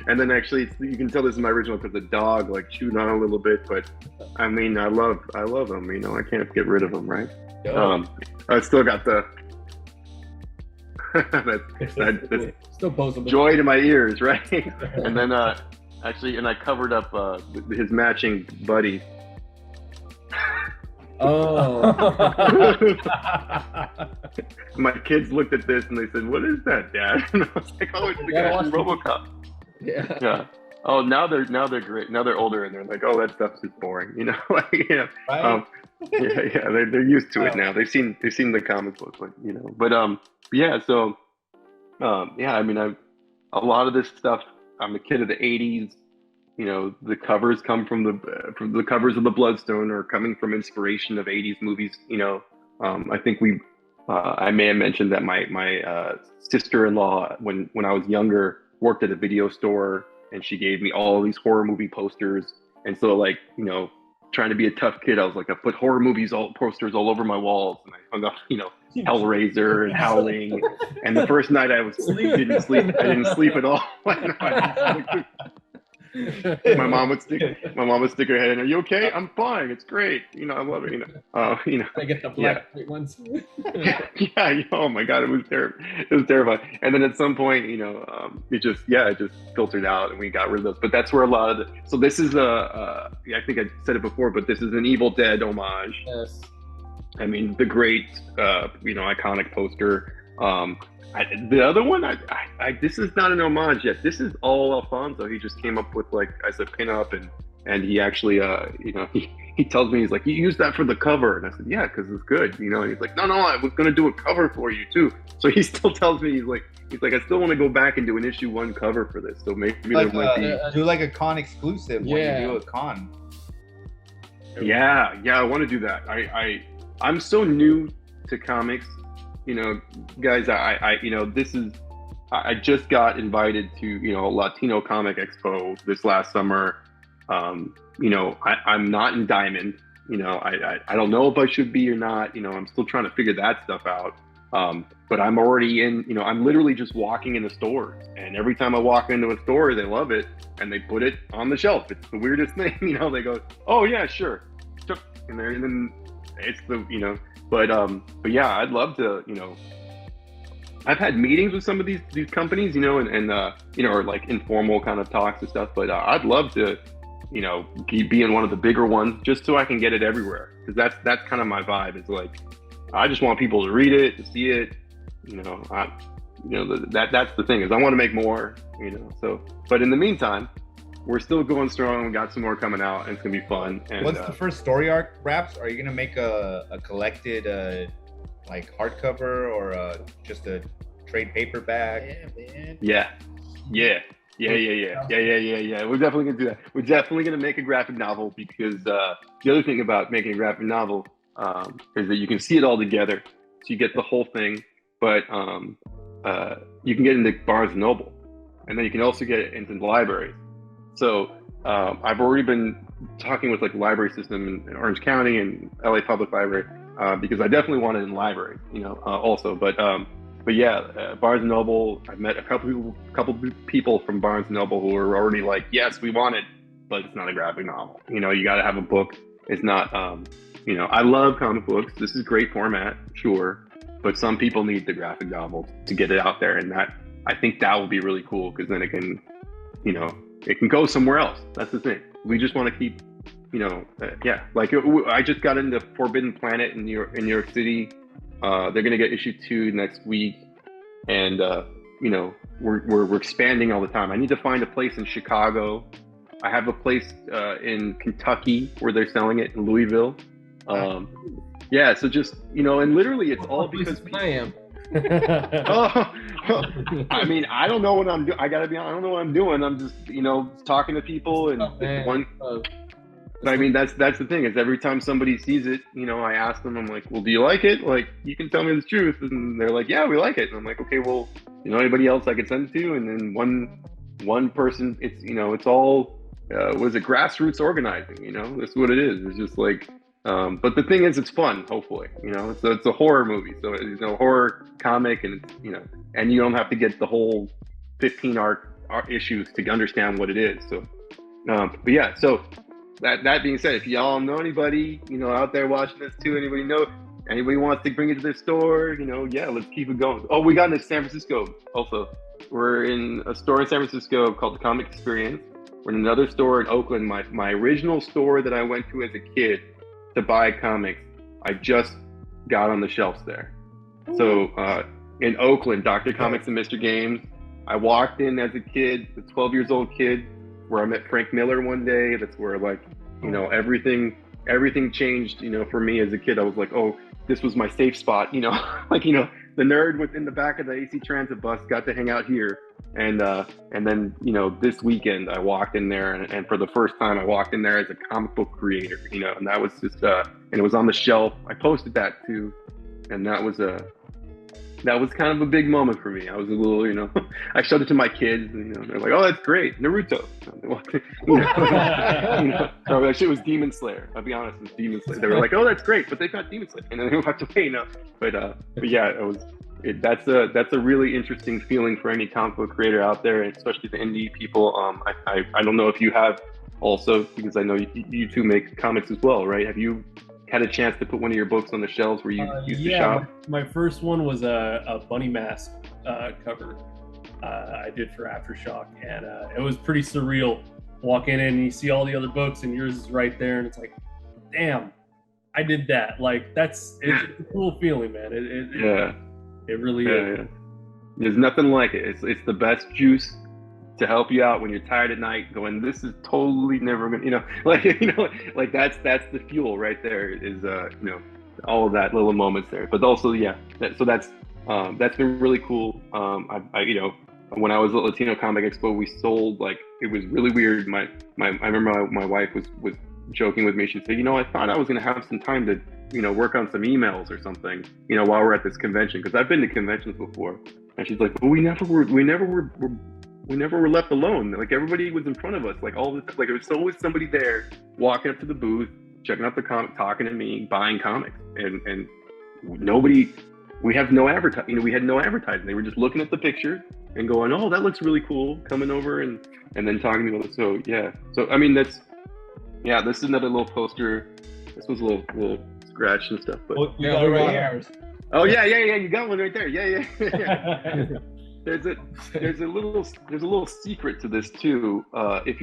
D: And then actually, you can tell this is my original because the dog like chewed on a little bit, but I mean, I love them, I can't get rid of them, right? I still got the that's
C: still posable.
D: Joy to my ears, right? And then actually, and I covered up his matching buddy.
C: Oh.
D: My kids looked at this and they said, "What is that, Dad?" And I was like, "Oh, it's the guy from RoboCop." Yeah. Oh, now they're great. Now they're older and they're like, "Oh, that stuff's just boring," Right? They're used to it now. They've seen the comic book, But yeah. So I mean, a lot of this stuff. I'm a kid of the '80s. The covers come from the covers of the Bloodstone, or coming from inspiration of '80s movies. I think I may have mentioned that my sister-in-law, when I was younger, worked at a video store, and she gave me all these horror movie posters. And so, like, trying to be a tough kid, I was like, I put horror movies posters all over my walls, and I hung up, Hellraiser and Howling. And the first night I didn't sleep at all. My mom would stick her head in. "Are you okay?" "I'm fine. It's great. I love it.
C: I get the black ones.
D: Yeah. Oh my God, it was terrible. It was terrifying. And then at some point, it just filtered out, and we got rid of those. But that's where a lot of so this is I think I said it before, but this is an Evil Dead homage.
C: Yes.
D: I mean, the great iconic poster. The other one, this is not an homage yet. This is all Alfonso. He just came up with, like, as a pinup, and he actually, he tells me, he's like, you use that for the cover. And I said, yeah, because it's good, you know. And he's like, no, I was going to do a cover for you too. So he still tells me, he's like, I still want to go back and do an issue 1 cover for this. So maybe
A: like,
D: there might be.
A: Do like a con exclusive when you do a con.
D: Yeah, I want to do that. I'm so new to comics, you know, guys. I just got invited to, you know, Latino Comic Expo this last summer. You know, I'm not in Diamond. You know, I don't know if I should be or not. You know, I'm still trying to figure that stuff out. But I'm already in, you know, I'm literally just walking in the stores, and every time I walk into a store, they love it and they put it on the shelf. It's the weirdest thing, you know. They go, oh yeah, sure, and then it's the, you know. But yeah, I'd love to, you know. I've had meetings with some of these companies, you know, and you know, or like informal kind of talks and stuff. But I'd love to, you know, be in one of the bigger ones just so I can get it everywhere, because that's kind of my vibe. Is like, I just want people to read it, to see it, you know. That's the thing, is I want to make more, you know. So, but in the meantime, we're still going strong. We got some more coming out, and it's gonna be fun. And
A: what's the first story arc wraps? Are you gonna make a collected like hardcover, or just a trade paperback?
C: Yeah, man.
D: Yeah. We're definitely gonna do that. We're definitely gonna make a graphic novel, because the other thing about making a graphic novel is that you can see it all together, so you get the whole thing. But you can get into Barnes and Noble, and then you can also get it into the libraries. So I've already been talking with like the library system in Orange County and LA Public Library, because I definitely want it in libraries, you know, also. But yeah, Barnes and Noble, I've met a couple people from Barnes and Noble who are already like, yes, we want it, but it's not a graphic novel. You know, you got to have a book. It's not, you know, I love comic books. This is great format, sure, but some people need the graphic novel to get it out there, and that, I think that will be really cool, because then it can, you know, it can go somewhere else. That's the thing. We just want to keep, you know, yeah. Like I just got into Forbidden Planet in New York City. They're gonna get issue 2 next week, and you know, we're expanding all the time. I need to find a place in Chicago. I have a place in Kentucky where they're selling it, in Louisville. Yeah, so just, you know, and literally it's all because
C: I am.
D: Oh, I mean, I don't know what I'm doing. I gotta be honest, I don't know what I'm doing. I'm just, you know, talking to people, and but I mean, that's the thing, is every time somebody sees it, you know, I ask them, I'm like, well, do you like it? Like, you can tell me the truth. And they're like, yeah, we like it. And I'm like, okay, well, you know, anybody else I could send it to? And then one person, it's, you know, it's all, was it grassroots organizing, you know? That's what it is. It's just like, but the thing is, it's fun, hopefully, you know. It's a horror movie, so it's a horror comic, and it's, you know, and you don't have to get the whole 15 arc issues to understand what it is. So, but yeah, so that being said, if y'all know anybody, you know, out there watching this too, anybody wants to bring it to their store, you know, yeah, let's keep it going. Oh, we got into San Francisco also. We're in a store in San Francisco called the Comic Experience. We're in another store in Oakland. My original store that I went to as a kid to buy comics, I just got on the shelves there. So in Oakland, Dr. Comics and Mr. Games, I walked in as a kid, a 12 years old kid, where I met Frank Miller one day. That's where, like, you know, everything changed, you know, for me as a kid. I was like, oh, this was my safe spot, you know. Like, you know, the nerd within the back of the AC Transit bus got to hang out here. And then, you know, this weekend I walked in there, and for the first time I walked in there as a comic book creator, you know, and that was just, and it was on the shelf. I posted that too. And that was kind of a big moment for me. I was a little, you know, I showed it to my kids, and, you know, they're like, oh, that's great, Naruto. You know, no, that shit was Demon Slayer. I'll be honest, it was Demon Slayer. They were like, oh, that's great, but they got Demon Slayer, and then they don't have to pay, you know. But yeah, that's a really interesting feeling for any comic book creator out there, and especially the indie people. I don't know if you have also, because I know you two make comics as well, right? Have you had a chance to put one of your books on the shelves where you used to shop?
B: My first one was a bunny mask cover I did for Aftershock, and it was pretty surreal. Walking in and you see all the other books, and yours is right there, and it's like, damn, I did that. Like, it's a cool feeling, man. It really is.
D: Yeah. There's nothing like it. It's the best juice to help you out when you're tired at night, going, this is totally never gonna, like that's the fuel right there, is all of that little moments there. But also, that's been really cool. When I was at Latino Comic Expo, we sold, like, it was really weird. I remember my wife was joking with me. She said, I thought I was gonna have some time to work on some emails or something, while we're at this convention, because I've been to conventions before. And she's like, but we never were left alone. Like, everybody was in front of us, like all this, like there was always somebody there walking up to the booth, checking out the comic, talking to me, buying comics, and nobody. We have no advertising. We had no advertising. They were just looking at the picture and going, "Oh, that looks really cool." Coming over and then talking to me. So yeah. So I mean, this is another little poster. This was a little scratch and stuff. But
A: we got it right here.
D: Oh yeah. You got one right there. Yeah. There's a little secret to this too. If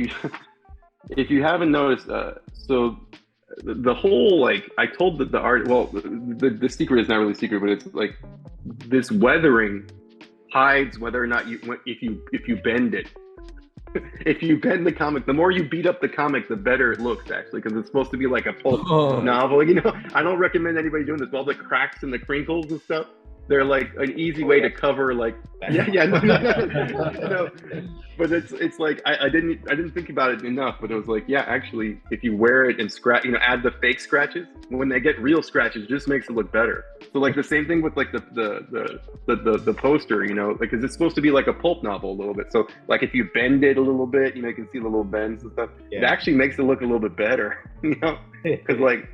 D: you haven't noticed, so the whole, like, I told the art. Well, the secret is not really secret, but it's like this weathering hides whether or not if you bend it. If you bend the comic, the more you beat up the comic, the better it looks, actually, because it's supposed to be like a pulp novel. I don't recommend anybody doing this. All the cracks and the crinkles and stuff, they're like an easy way to cover, like, no. But it's like I didn't think about it enough, but it was like, actually, if you wear it and scratch, add the fake scratches, when they get real scratches, it just makes it look better. So like the same thing with like the poster, like, because it's supposed to be like a pulp novel a little bit. So like if you bend it a little bit, you can see the little bends and stuff. It actually makes it look a little bit better, because like.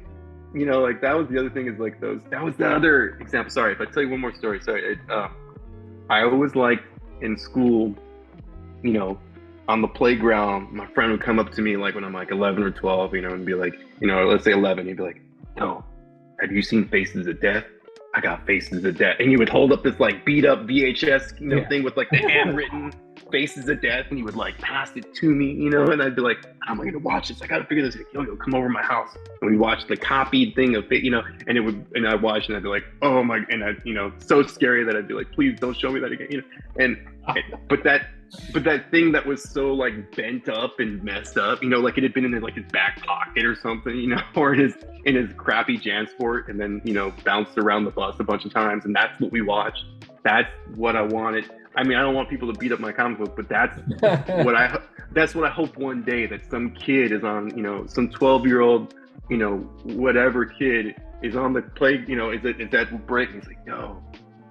D: Like that was the other thing, is like that was the other example. Sorry, if I tell you one more story. Sorry. I always liked in school, on the playground, my friend would come up to me, like when I'm like 11 or 12, and be like, let's say 11, he'd be like, "Yo, have you seen Faces of Death? I got Faces of Death." And he would hold up this like beat up VHS, thing with like the handwritten Faces of Death, and he would like pass it to me, and I'd be like, "How am I gonna watch this? I gotta figure this out. Yo, come over to my house." And we watched the copied thing of it, and I'd watch, and I'd be like, "Oh my," and I, so scary that I'd be like, "Please don't show me that again," but that thing that was so like bent up and messed up, like it had been in like his back pocket or something, or in his crappy JanSport, and then bounced around the bus a bunch of times, and that's what we watched. That's what I wanted. I mean, I don't want people to beat up my comic book, but that's what I hope one day, that some kid is on, some 12-year-old, whatever kid is on the play, is at break, and he's like, "Yo,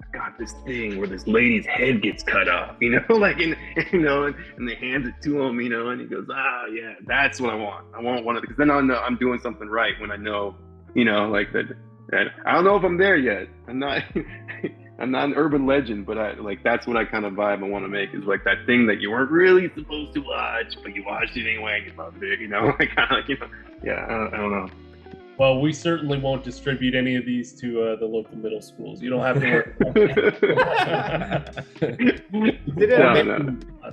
D: I got this thing where this lady's head gets cut off," like, and they hand it to him, and he goes, "Yeah, that's what I want. I want one of, because then I'll know I'm doing something right, when I know, like that. I don't know if I'm there yet. I'm not." I'm not an urban legend, but that's what I kind of vibe I want to make, is like that thing that you weren't really supposed to watch, but you watched it anyway and you loved it, I don't know.
B: Well, we certainly won't distribute any of these to the local middle schools. You don't have to worry.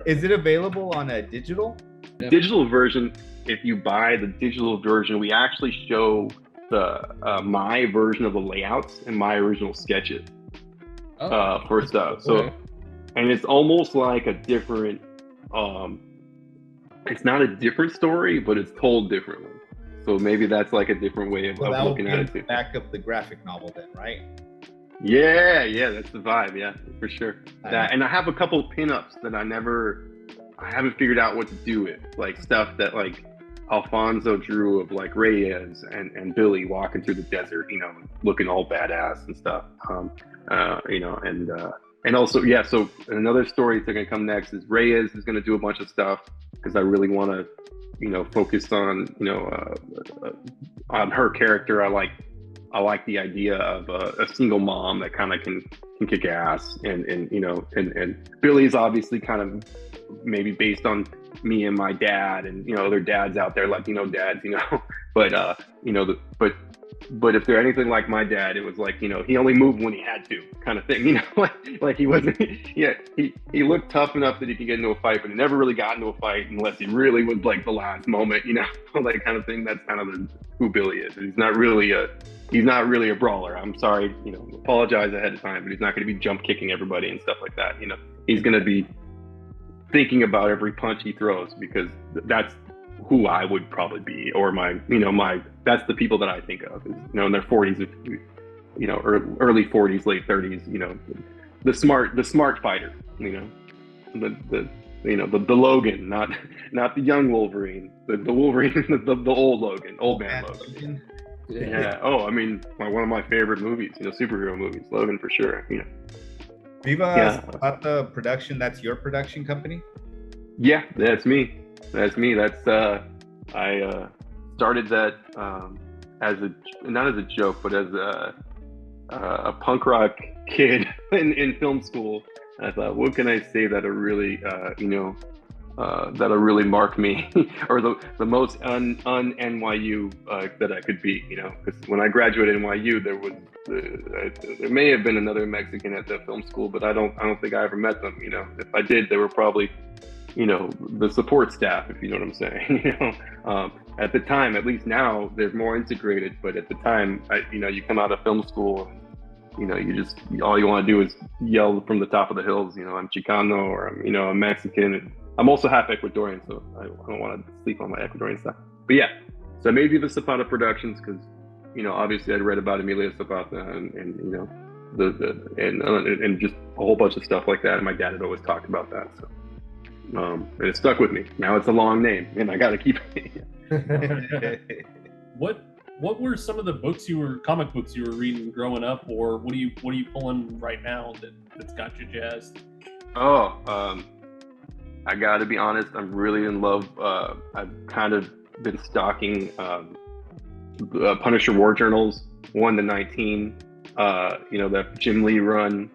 A: Is it available on a digital?
D: Digital version, if you buy the digital version, we actually show the my version of the layouts and my original sketches. For stuff. So, okay. And it's almost like a different, it's not a different story, but it's told differently. So maybe that's like a different way of looking at it too.
A: Back of the graphic novel then, right?
D: Yeah, that's the vibe. Yeah, for sure. And I have a couple pinups that I haven't figured out what to do with, like stuff that like Alfonso drew of like Reyes and Billy walking through the desert, looking all badass and stuff. And also, so another story that's going to come next is Reyes is going to do a bunch of stuff, because I really want to, focus on, on her character. I like the idea of a single mom that kind of can kick ass, and Billy's obviously kind of maybe based on me and my dad, and other dads out there, Latino dads, but if they're anything like my dad, it was like, he only moved when he had to, kind of thing, like he wasn't, he looked tough enough that he could get into a fight, but he never really got into a fight unless he really was like the last moment, like kind of thing. That's kind of who Billy is. He's not really a brawler. I'm sorry, apologize ahead of time, but he's not going to be jump kicking everybody and stuff like that. He's going to be thinking about every punch he throws, because that's who I would probably be, or that's the people that I think of, is, in their 40s, early 40s, late 30s, the smart fighter, the Logan, not the young Wolverine, the Wolverine, the old Logan, old man Logan. Yeah. Oh, I mean, one of my favorite movies, superhero movies, Logan for sure.
A: Viva, about the production. That's your production company?
D: Yeah, that's me. That's I started that not as a joke, but as a punk rock kid in film school. I thought, what can I say that'll really, that'll really mark me, or the most un-NYU that I could be, because when I graduated NYU, there may have been another Mexican at the film school, but I don't think I ever met them. If I did, they were probably, the support staff, if you know what I'm saying. At the time, at least now, they're more integrated, but at the time, you come out of film school, you just, all you want to do is yell from the top of the hills, I'm Chicano, or I'm Mexican, and I'm also half Ecuadorian, so I don't want to sleep on my Ecuadorian stuff. But yeah, so I made Viva Zapata Productions because, obviously I'd read about Emilio Zapata and and just a whole bunch of stuff like that, and my dad had always talked about that, so and it stuck with me. Now it's a long name, and I got to keep it.
B: What were some of the comic books you were reading growing up, or what are you pulling right now that's got you jazzed?
D: I gotta be honest, I'm really in love. I've kind of been stalking Punisher War Journals 1 to 19. That Jim Lee run.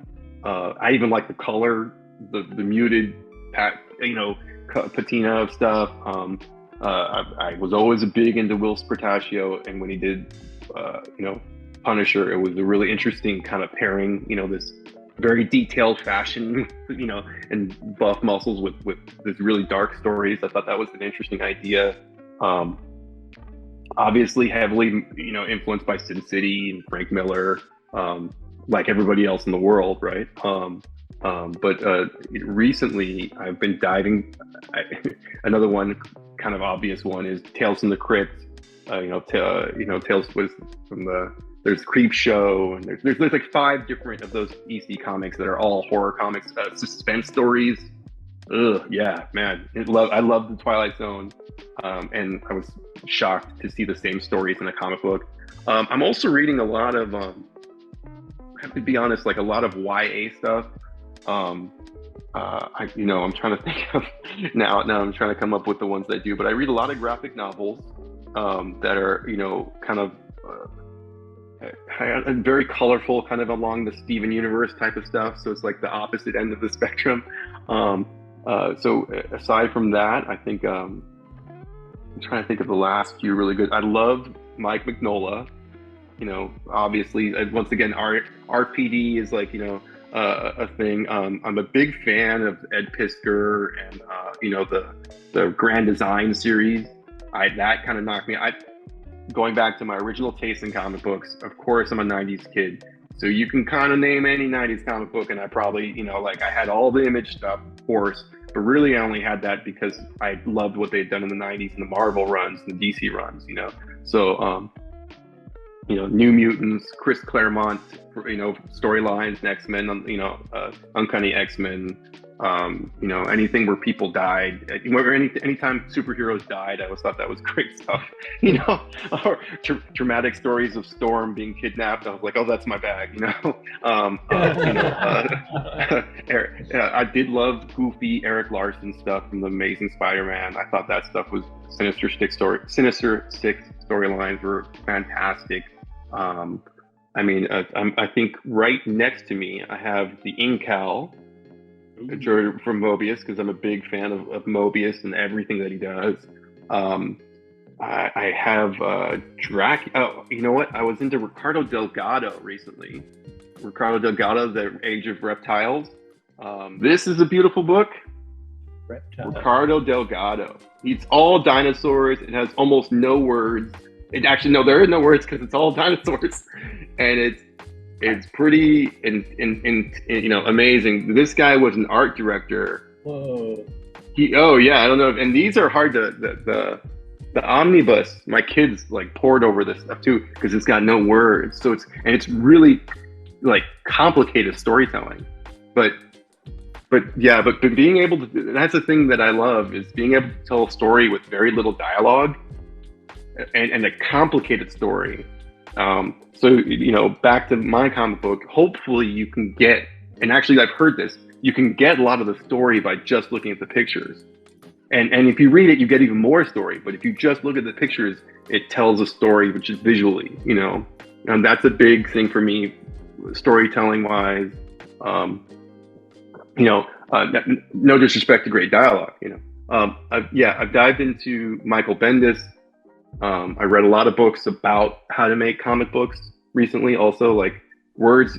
D: I even like the color, the muted, patina of stuff. I was always big into Will Spertaccio, and when he did, Punisher, it was a really interesting kind of pairing. This very detailed fashion, and buff muscles with this really dark stories. I thought that was an interesting idea. Obviously, heavily, influenced by Sin City and Frank Miller, like everybody else in the world, right? But recently, I've been diving. Another one, kind of obvious one, is Tales from the Crypt. Tales was from there's Creep Show, and there's like 5 different of those EC comics that are all horror comics, suspense stories. Yeah, man, I love the Twilight Zone, and I was shocked to see the same stories in a comic book. I'm also reading a lot of, I have to be honest, like a lot of YA stuff. I'm trying to think of now I'm trying to come up with the ones that I do, but I read a lot of graphic novels that are, kind of very colorful, kind of along the Steven Universe type of stuff. So it's like the opposite end of the spectrum. So aside from that, I think I'm trying to think of the last few really good. I love Mike Mignola. Obviously, once again, RPD is like, a thing. I'm a big fan of Ed Piskor and the Grand Design series. That kind of knocked me. Going back to my original taste in comic books, of course, I'm a 90s kid. So you can kind of name any 90s comic book, and I probably, I had all the Image stuff, of course, but really I only had that because I loved what they'd done in the 90s and the Marvel runs and the DC runs, So, New Mutants, Chris Claremont, storylines, X-Men, Uncanny X-Men, anything where people died, anytime superheroes died, I always thought that was great stuff, or dramatic stories of Storm being kidnapped. I was like, oh, that's my bag, I did love goofy Eric Larson stuff from the Amazing Spider-Man. I thought that stuff was Sinister Six storylines were fantastic. I think right next to me, I have the Incal from Mobius, because I'm a big fan of Mobius and everything that he does. I have Drac. Oh, you know what? I was into Ricardo Delgado recently. Ricardo Delgado, The Age of Reptiles. This is a beautiful book. Ricardo Delgado. It's all dinosaurs. It has almost no words. There are no words because it's all dinosaurs, and it's pretty and amazing. This guy was an art director.
B: Whoa.
D: Oh yeah, I don't know. And these are hard to the omnibus. My kids like poured over this stuff too because it's got no words. So it's really like complicated storytelling. But being able to, that's the thing that I love, is being able to tell a story with very little dialogue and a complicated story. So back to my comic book, hopefully you can get, and actually I've heard this, you can get a lot of the story by just looking at the pictures. And if you read it, you get even more story. But if you just look at the pictures, it tells a story which is visually, and that's a big thing for me, storytelling wise. No disrespect to great dialogue, I've dived into Michael Bendis. I read a lot of books about how to make comic books recently. Also, like Words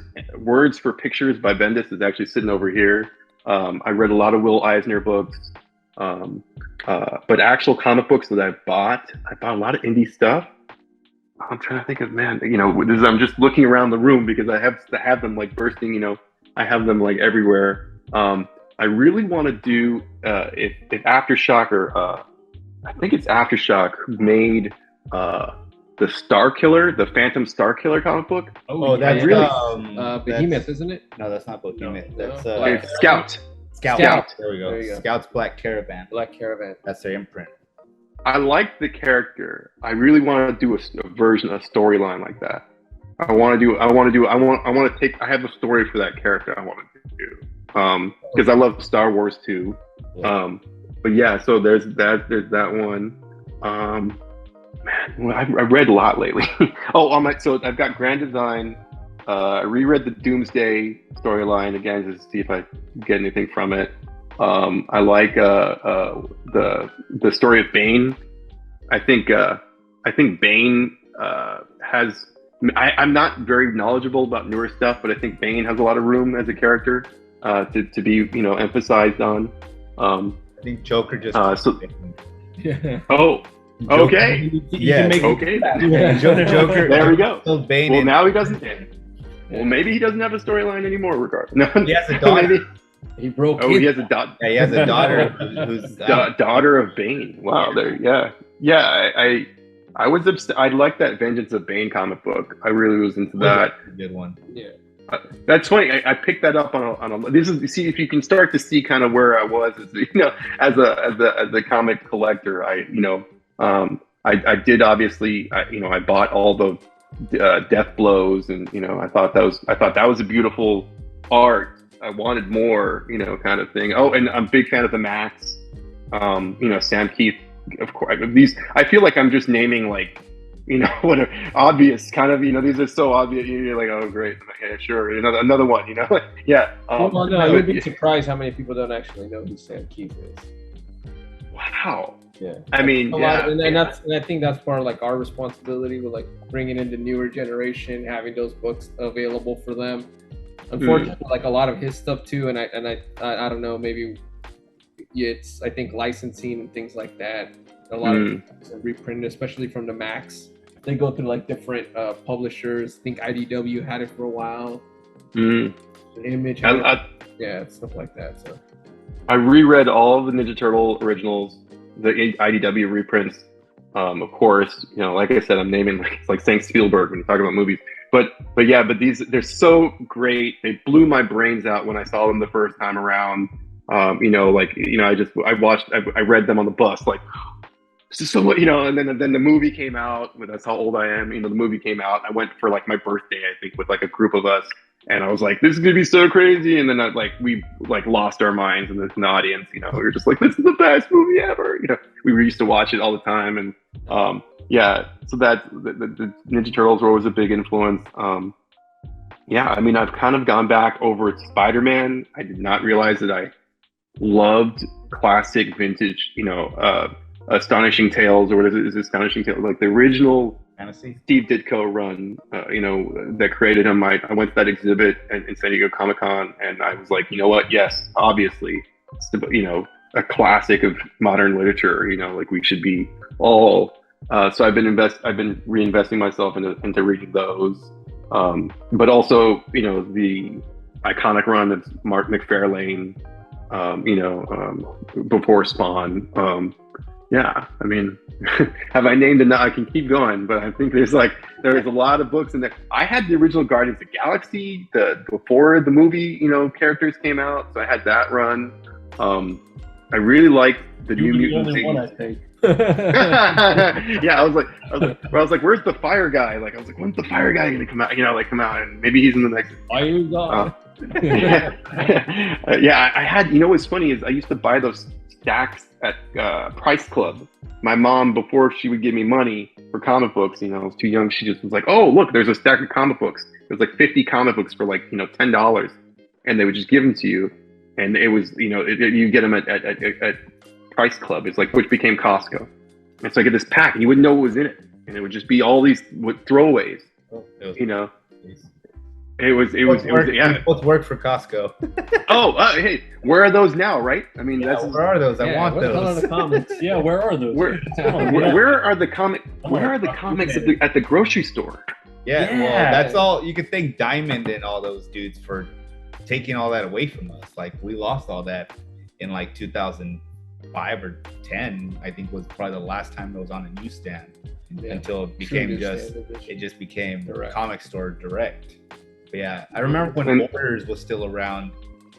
D: for Pictures by Bendis is actually sitting over here. I read a lot of Will Eisner books. But actual comic books that I bought a lot of indie stuff. I'm trying to think of, I'm just looking around the room because I have them like bursting, I have them like everywhere. I really want to do, if Aftershock I think it's Aftershock who made the Star Killer, the Phantom Star Killer comic book.
A: Oh, that's
C: Behemoth, isn't it?
A: No, that's not Behemoth.
C: No.
A: That's
C: Black
D: Scout.
A: There we go. Scout's Black Caravan.
C: Black Caravan.
A: That's their imprint.
D: I like the character. I really want to do a version, a storyline like that. I have a story for that character I want to do. Because I love Star Wars too.
A: Yeah.
D: But yeah, so there's that one. I read a lot lately. So I've got Grand Design. I reread the Doomsday storyline again just to see if I get anything from it. I like the story of Bane. I think Bane has. I'm not very knowledgeable about newer stuff, but I think Bane has a lot of room as a character to be emphasized on.
A: I think Joker just.
C: Yeah.
D: Oh. Okay.
A: Yeah.
D: Okay.
A: Joker.
D: There we go.
A: Bane
D: well, now he doesn't. Well, maybe he doesn't have a storyline anymore, Ricardo. No,
A: he has a daughter.
C: He broke.
D: Oh, he has a daughter.
A: Yeah, he has a daughter who's
D: daughter of Bane. Wow. Yeah. I was I like that Vengeance of Bane comic book. I really was into that.
A: Good one.
C: Yeah.
D: That's funny. I picked that up on a. This is, see, if you can start to see kind of where I was, as a comic collector. I did obviously. I bought all the Death Blows, and I thought that was a beautiful art. I wanted more, kind of thing. Oh, and I'm a big fan of the Max. Sam Keith. Of course, these. I feel like I'm just naming like, what are obvious kind of. These are so obvious. You're like, oh, great, yeah, sure. Another one. Yeah.
C: You'd be surprised how many people don't actually know who Sam Keith is.
D: Wow.
C: Yeah.
D: I mean,
C: lot, and I think that's part of like our responsibility with like bringing in the newer generation, having those books available for them. Unfortunately, like a lot of his stuff too, and I don't know, maybe it's, I think, licensing and things like that. A lot of things are reprinted, especially from the Max. They go through like different publishers. I think IDW had it for a while. Image, stuff like that. So
D: I reread all the Ninja Turtle originals, the IDW reprints. Of course, like I said, I'm naming it's like saying Spielberg when you talk about movies. But these, they're so great. They blew my brains out when I saw them the first time around. I read them on the bus, like, so and then the movie came out. That's how old I am. The movie came out. I went for like my birthday, I think, with like a group of us, and I was like, this is gonna be so crazy. And then we lost our minds in the audience. We were just like, this is the best movie ever. We used to watch it all the time, and so that the Ninja Turtles were always a big influence. I've kind of gone back over Spider-Man. I did not realize that I loved classic vintage, Astonishing Tales, or what is it? Astonishing Tales, like the original
A: Fantasy
D: Steve Ditko run, that created him. I went to that exhibit in San Diego Comic-Con, and I was like, you know what? Yes, obviously, it's, a classic of modern literature. Like we should be all. So I've been reinvesting myself into reading those, but also the iconic run of Mark McFarlane. before Spawn. Yeah, I mean, have I named enough? I can keep going, but I think there's a lot of books in there. I had the original Guardians of the Galaxy before the movie, characters came out, so I had that run. I really liked the New Mutants.
B: The only one, I think.
D: Yeah, I was like, where's the fire guy? Like, I was like, when's the fire guy gonna come out? Come out, and maybe he's in the next.
B: Fire guy.
D: Yeah, I had. What's funny is I used to buy those stacks at Price Club. My mom, before she would give me money for comic books, I was too young. She just was like, "Oh, look, there's a stack of comic books. There's like 50 comic books for like $10," and they would just give them to you, and it was you get them at Price Club. It's like, which became Costco. And so I get this pack, and you wouldn't know what was in it, and it would just be all these throwaways. It was yeah.
A: Both work for Costco.
D: Hey, where are those now? Right? I mean,
A: where are those? I want those.
C: The comics?
B: Yeah, where are those?
D: Where are the comics? Where are the comics at the grocery store?
A: Yeah, well, that's all. You could thank Diamond and all those dudes for taking all that away from us. Like, we lost all that in like 2005 or 10. I think was probably the last time it was on a newsstand until it became it just became comic store direct. But yeah, I remember when Borders was still around.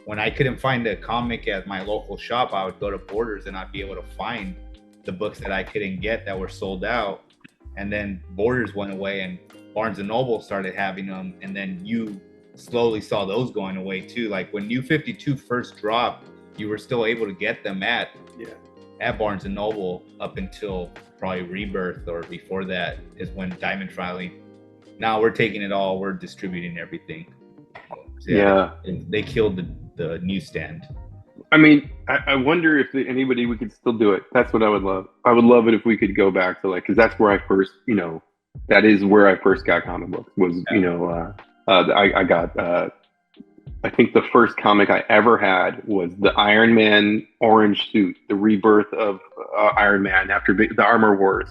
A: When I couldn't find a comic at my local shop, I would go to Borders and I'd be able to find the books that I couldn't get that were sold out. And then Borders went away and Barnes & Noble started having them. And then you slowly saw those going away too. Like when New 52 first dropped, you were still able to get them at Barnes & Noble up until probably Rebirth, or before that is when Diamond finally. Now we're taking it all. We're distributing everything. So they killed the newsstand.
D: I mean, I wonder if anybody we could still do it. That's what I would love. I would love it if we could go back to because that's where I first, that is where I first got comic books. Was I got. I think the first comic I ever had was the Iron Man orange suit, the rebirth of Iron Man after the Armor Wars,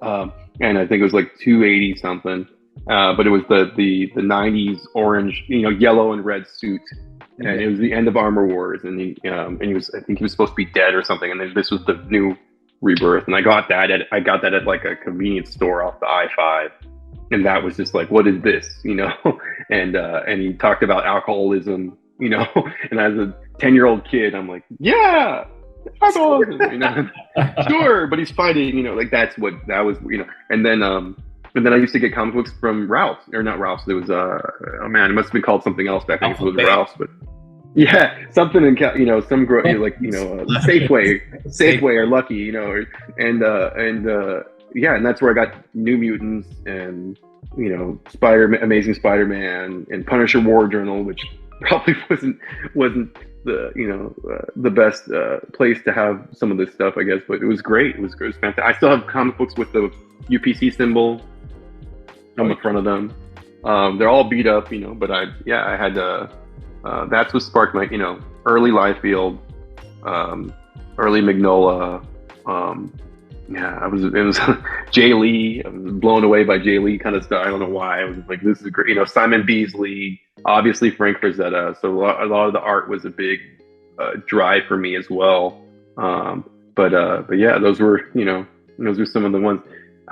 D: and I think it was like 280 something. But it was the 90s orange, yellow and red suit, and it was the end of Armor Wars, and he was, I think he was supposed to be dead or something, and then this was the new rebirth, and I got that at like a convenience store off the I-5, and that was just like, what is this, and he talked about alcoholism, and as a 10-year-old kid, I'm like, yeah. Alcoholism, sure, but he's fighting, that was, and then I used to get comic books from Ralph's, or not Ralph's. It was it must have been called something else back then. It was Ralph's, but yeah, something in some Safeway or Lucky, and that's where I got New Mutants and Amazing Spider-Man and Punisher War Journal, which probably wasn't the best place to have some of this stuff, I guess, but it was great. It was fantastic. I still have comic books with the UPC symbol on the front of them. They're all beat up, but I had that's what sparked my, early Liefeld, early Mignola. It was Jay Lee. I was blown away by Jay Lee kind of stuff. I don't know why. I was like, this is great. Simon Beasley, obviously Frank Frazetta. So a lot of the art was a big drive for me as well. But yeah, those were some of the ones.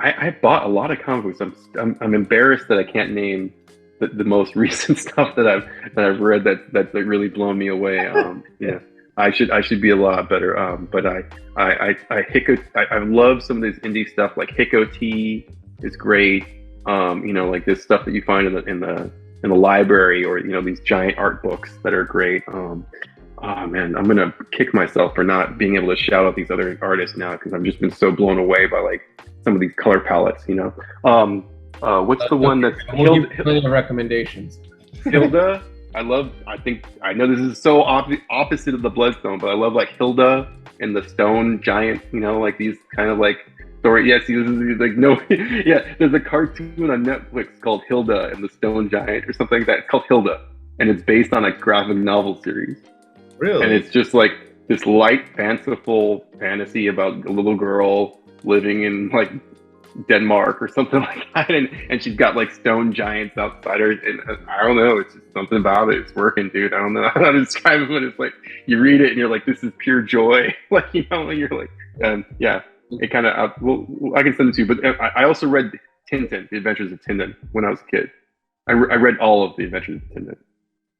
D: I bought a lot of comic books. I'm embarrassed that I can't name the most recent stuff that I've read that's like really blown me away. I should be a lot better. But I love some of this indie stuff, like Hiko T is great. Like this stuff that you find in the library, or these giant art books that are great. Oh man, I'm gonna kick myself for not being able to shout out these other artists now, because I've just been so blown away by like some of these color palettes. What's the one that's
C: plenty of recommendations?
D: Hilda. I know this is so opposite of the Bloodstone, but I love like Hilda and the Stone Giant, like these kind of like story. Yes, this is like there's a cartoon on Netflix called Hilda and the Stone Giant or something like that. It's called Hilda, and it's based on a graphic novel series.
A: Really?
D: And it's just like this light, fanciful fantasy about a little girl living in like Denmark or something like that, and she's got like stone giants outside her, and I don't know, it's just something about it. It's working, dude. I don't know how to describe it, but it's like you read it and you're like, this is pure joy. Like, you know, and you're like, yeah, it kind of. Well, I can send it to you, but I also read Tintin, The Adventures of Tintin, when I was a kid. I read all of The Adventures of Tintin.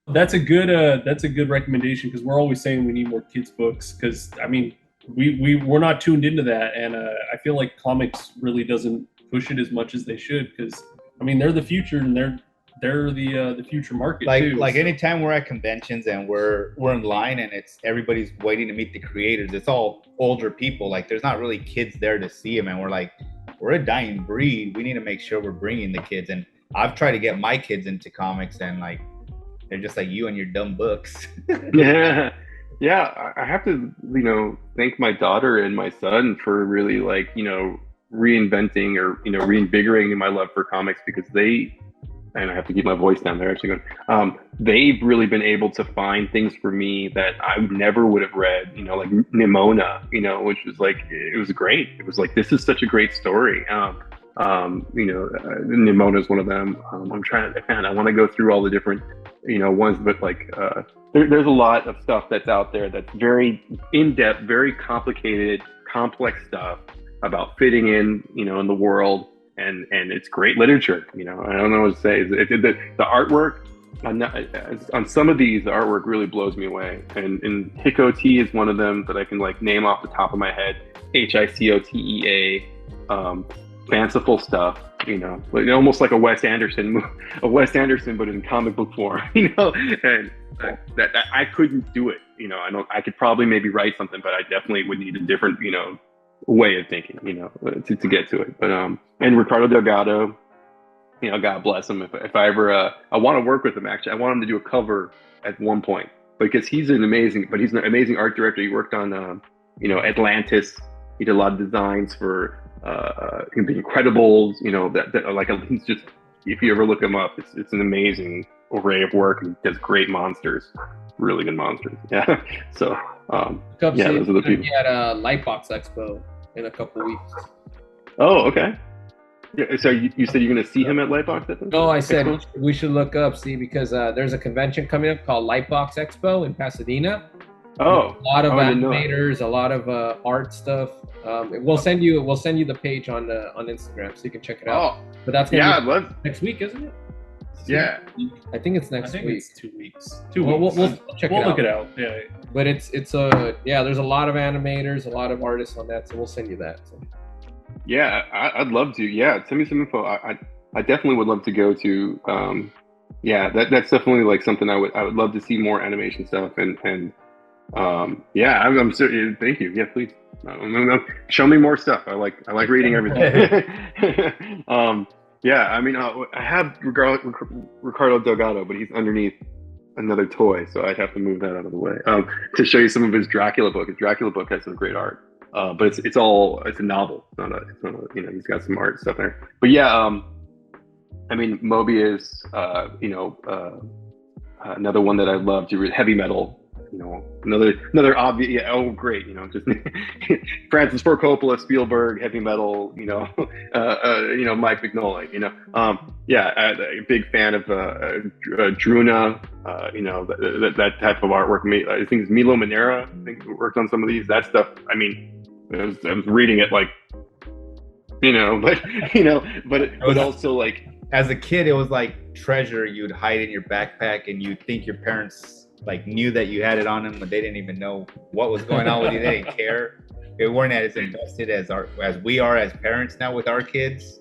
B: That's a good recommendation, because we're always saying we need more kids books, because I mean we're not tuned into that, and I feel like comics really doesn't push it as much as they should, because I mean they're the future, and they're the future market too.
A: Like anytime we're at conventions and we're in line and it's everybody's waiting to meet the creators, it's all older people. Like there's not really kids there to see them, and we're like, we're a dying breed. We need to make sure we're bringing the kids. And I've tried to get my kids into comics, and like they're just like, you and your dumb books.
D: Yeah, I have to, you know, thank my daughter and my son for really, like, you know, reinventing or, you know, reinvigorating my love for comics, because they, and I have to keep my voice down there actually going, they've really been able to find things for me that I never would have read, you know, like Nimona, you know, which was like, it was great. It was like, this is such a great story. You know, Nimona is one of them. I'm trying to, man, I want to go through all the different, you know, ones, but like, there's a lot of stuff that's out there that's very in-depth, very complicated, complex stuff about fitting in, you know, in the world, and it's great literature. You know, I don't know what to say. The artwork on some of these, the artwork really blows me away. And Hikoti is one of them that I can like name off the top of my head. Hicotea, fanciful stuff. You know, almost like a Wes Anderson, but in comic book form. You know, and that I couldn't do it. You know, I could probably maybe write something, but I definitely would need a different, you know, way of thinking. You know, to get to it. But and Ricardo Delgado, you know, God bless him. If I ever I want to work with him, actually, I want him to do a cover at one point, because he's an amazing art director. He worked on you know, Atlantis. He did a lot of designs for The Incredibles, you know, that like, he's just, if you ever look him up, it's an amazing array of work. He does great monsters, really good monsters. Yeah. So yeah, those are the people.
C: At a Lightbox Expo in a couple weeks.
D: Oh, okay. Yeah, so you said you're going to see him at Lightbox Expo?
C: No, I said we should look up, because there's a convention coming up called Lightbox Expo in Pasadena.
D: Oh,
C: a lot of animators, a lot of art stuff. We'll send you the page on Instagram so you can check it out.
D: Oh,
C: but that's gonna be next week, isn't it?
D: Yeah,
C: I think it's next week.
B: It's 2 weeks.
C: We'll check it out.
B: We'll look it out. Yeah.
C: But it's there's a lot of animators, a lot of artists on that, so we'll send you that. So.
D: Yeah, I'd love to. Yeah, send me some info. I definitely would love to go to. Yeah, that's definitely like something I would love to see more animation stuff, and yeah, I'm certain. Thank you. Yeah, please. Show me more stuff. I like reading everything. Yeah, I mean, I have Ricardo Delgado, but he's underneath another toy, so I'd have to move that out of the way to show you some of his Dracula book. His Dracula book has some great art, but it's a novel. It's not a you know, he's got some art stuff there. But yeah, I mean, Mobius, you know, another one that I love to read, Heavy Metal. You know, another obvious. Yeah, oh, great. You know, just Francis Ford Coppola, Spielberg, Heavy Metal. You know, you know, Mike Mignola. You know, yeah, a big fan of Druna. You know, that type of artwork. I think it's Milo Manera. I think worked on some of these. That stuff. I mean, I was reading it like, you know, but also like,
A: as a kid, it was like treasure you'd hide in your backpack, and you'd think your parents like knew that you had it on them, but they didn't even know what was going on with you. They didn't care. They weren't as invested as we are as parents now with our kids.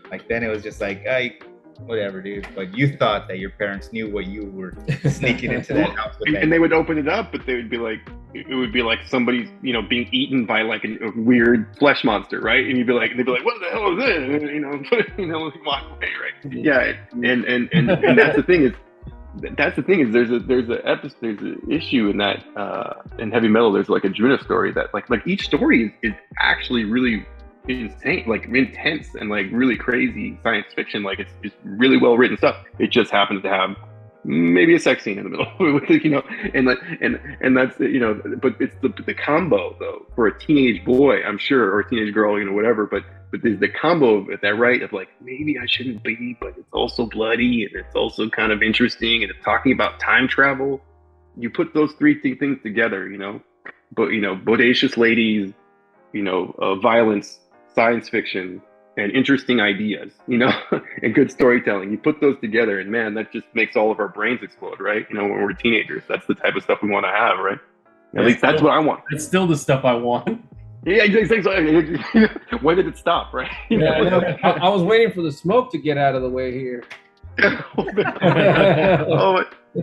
A: Like then it was just like, hey, whatever, dude. But you thought that your parents knew what you were sneaking into that house with.
D: And they would open it up, but they would be like, it would be like somebody's, you know, being eaten by like a weird flesh monster, right? And they'd be like, what the hell is this? And, you know, walk away, right? Yeah, and that's the thing is. That's the thing is there's an issue in that in Heavy Metal. There's like a Druna story that like each story is actually really insane, like intense and like really crazy science fiction. Like it's really well written stuff. It just happens to have maybe a sex scene in the middle, and that's but it's the combo though for a teenage boy, I'm sure, or a teenage girl, whatever. But there's the combo of that, right? Of like, maybe I shouldn't be, but it's also bloody and it's also kind of interesting and it's talking about time travel. You put those three things together, but bodacious ladies, violence, science fiction, and interesting ideas, and good storytelling. You put those together, and man, that just makes all of our brains explode, right? When we're teenagers, that's the type of stuff we want to have, right? At least that's what I want.
B: It's still the stuff I want.
D: Yeah, exactly. When did it stop, right?
C: I was waiting for the smoke to get out of the way here.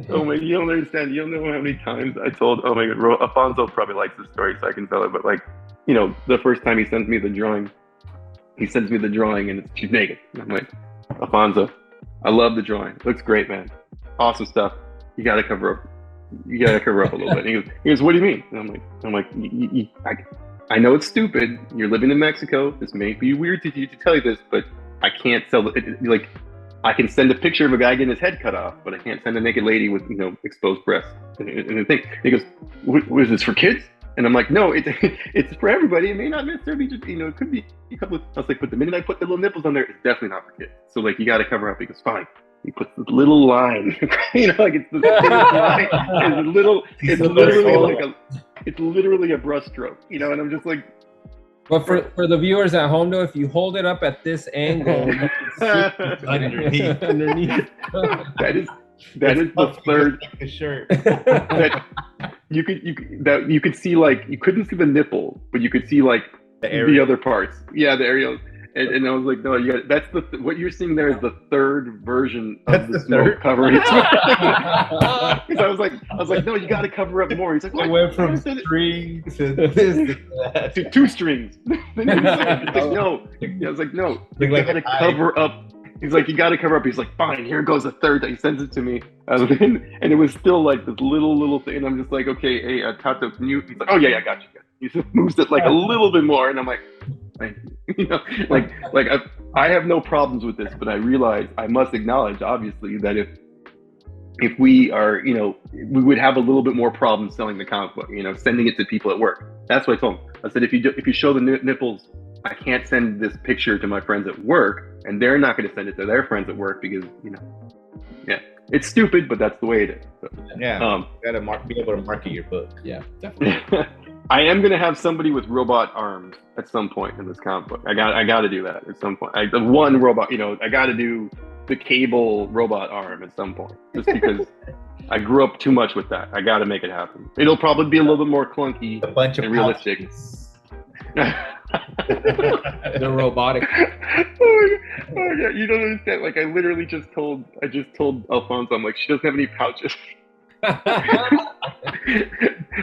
D: Oh my, you don't understand. You don't know how many times I told, oh my God, Alfonso probably likes this story, so I can tell it, but the first time he sends me the drawing, and she's naked. And I'm like, Alfonso, I love the drawing. It looks great, man. Awesome stuff. You got to cover up. You got to cover up a little bit. And he goes, what do you mean? And I'm like, I know it's stupid. You're living in Mexico. This may be weird to you to tell you this, but I can't sell it. I can send a picture of a guy getting his head cut off, but I can't send a naked lady with exposed breasts and the thing. He goes, what is this, for kids? And I'm like, no, it's for everybody. It may not necessarily just, it could be a couple of, I was like, but the minute I put the little nipples on there, it's definitely not for kids. So you got to cover up. He goes, fine. He puts this little line, it's the line. It's literally a brushstroke, and I'm just like.
C: But for the viewers at home, though, if you hold it up at this angle, you can see underneath.
D: That is the third
A: shirt.
D: That you could see, you couldn't see the nipple, but you could see the other parts. Yeah, the areolas. And I was like, no, that's what you're seeing there is the third version of the smoke coverage. Because I was like, no, you got to cover up more. He's like,
A: what? Went from strings to this
D: to 2 strings. No. I was like, no, you got to cover up. He's like, you got to cover up. He's like, fine, here goes a third. He sends it to me. And it was still this little thing. And I'm just like, okay, hey, Tato, can you? He's like, oh, yeah, I got you. He just moves it a little bit more. And I'm like, I have no problems with this, but I realize I must acknowledge, obviously, that if we are, we would have a little bit more problem selling the comic book, sending it to people at work. That's what I told him. I said, if you show the nipples, I can't send this picture to my friends at work, and they're not going to send it to their friends at work because, yeah, it's stupid, but that's the way it is. So,
A: yeah, you got to be able to market your book.
C: Yeah, definitely.
D: I am going to have somebody with robot arms at some point in this comic book. I got to do that at some point. The one robot, I got to do the Cable robot arm at some point, just because I grew up too much with that. I got to make it happen. It'll probably be a little bit more clunky and realistic.
C: The robotic.
D: Oh yeah, you don't understand. I literally just told Alfonso, I'm like, she doesn't have any pouches.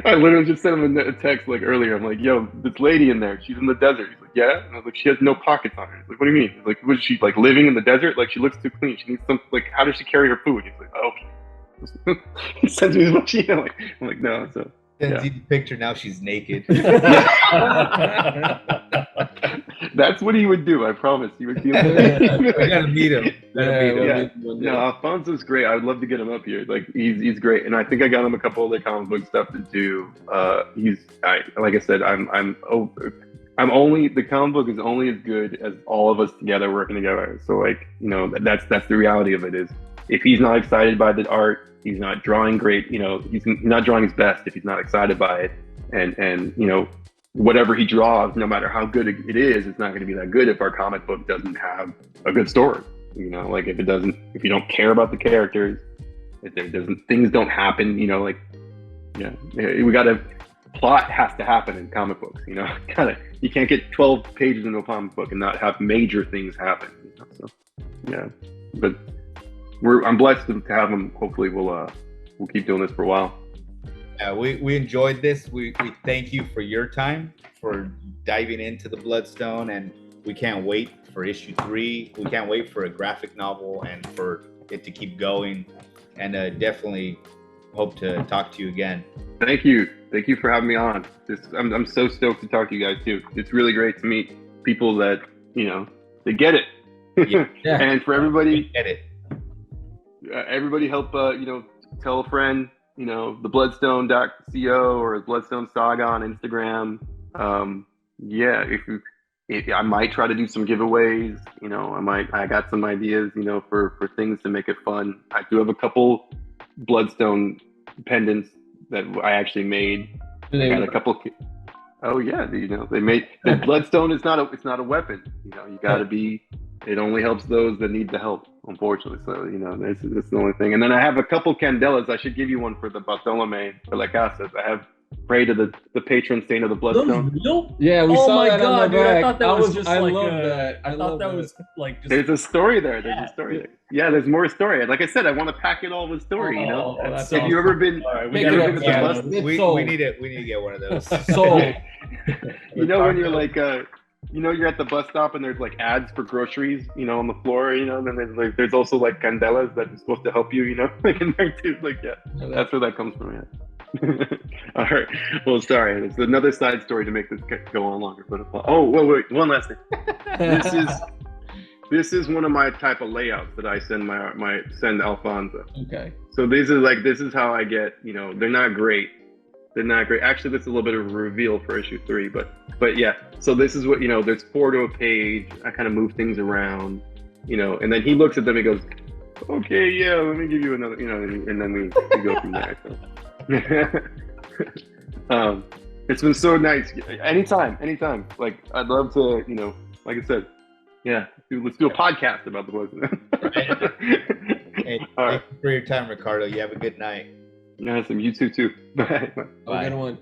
D: I literally just sent him a text earlier. I'm like, yo, this lady in there, she's in the desert. He's like, yeah. And I was like, she has no pockets on her. He's like, what do you mean? He's like, was she living in the desert? She looks too clean. She needs some how does she carry her food? He's like, oh, okay. He sends me his machine. I'm like, no. So
A: sends you the picture. Now she's naked.
D: That's what he would do. I promise. He would be.
A: I gotta meet him.
D: No, Alfonso's great. I would love to get him up here. He's great, and I think I got him a couple other comic book stuff to do. Like I said, I'm only, the comic book is only as good as all of us together working together. So that's the reality of it is, if he's not excited by the art, he's not drawing great. He's not drawing his best if he's not excited by it, and whatever he draws, no matter how good it is, it's not going to be that good if our comic book doesn't have a good story. If you don't care about the characters, things don't happen. Plot has to happen in comic books. You can't get 12 pages into a comic book and not have major things happen. So, yeah, but I'm blessed to have him. Hopefully, we'll keep doing this for a while.
A: Yeah, we enjoyed this. We thank you for your time, for diving into the Bloodstone, and we can't wait for issue 3. We can't wait for a graphic novel and for it to keep going, and definitely hope to talk to you again. Thank you for having me on. I'm so stoked to talk to you guys too. It's really great to meet people that they get it. Yeah. And for everybody, get it.
D: everybody help, tell a friend, the bloodstone.co or Bloodstone Saga on Instagram. Yeah, if I might try to do some giveaways, I got some ideas, for things to make it fun. I do have a couple Bloodstone pendants that I actually made. I got a couple. Oh yeah, they made the Bloodstone is not a weapon. You got to be. It only helps those that need the help, unfortunately. So that's the only thing. And then I have a couple candelas. I should give you one for the Bartolome for La Casa. I have prayed to the patron saint of the Bloodstone.
C: Yeah, we saw that on the back.
B: I thought that was just
C: I
B: like
C: love that.
B: I thought that was like just.
D: There's a story there. There's a story there. Yeah, there's more story. Like I said, I want to pack it all with story.
B: That's
D: Have you ever been?
B: Right,
A: we need to get one of those.
C: Sold.
D: When you're like you're at the bus stop and there's like ads for groceries, on the floor, and then there's also like candelas that are supposed to help you, like in there too. Like that's where that comes from. Yeah. All right. Well, sorry. It's another side story to make this go on longer. But wait, one last thing. This is one of my type of layouts that I send Alfonso.
C: Okay.
D: So this is how I get. They're not great. Actually, this is a little bit of a reveal for issue 3, but yeah. So this is what there's 4 to a page. I kind of move things around, and then he looks at them and goes, "Okay, yeah, let me give you another," and then we go from there. So. It's been so nice. Anytime. Like I'd love to, like I said, yeah. Let's do a podcast about the Bloodstone.
A: Hey, thank you for your time, Ricardo. You have a good night.
D: Awesome. You too. Bye.
C: Have a good one.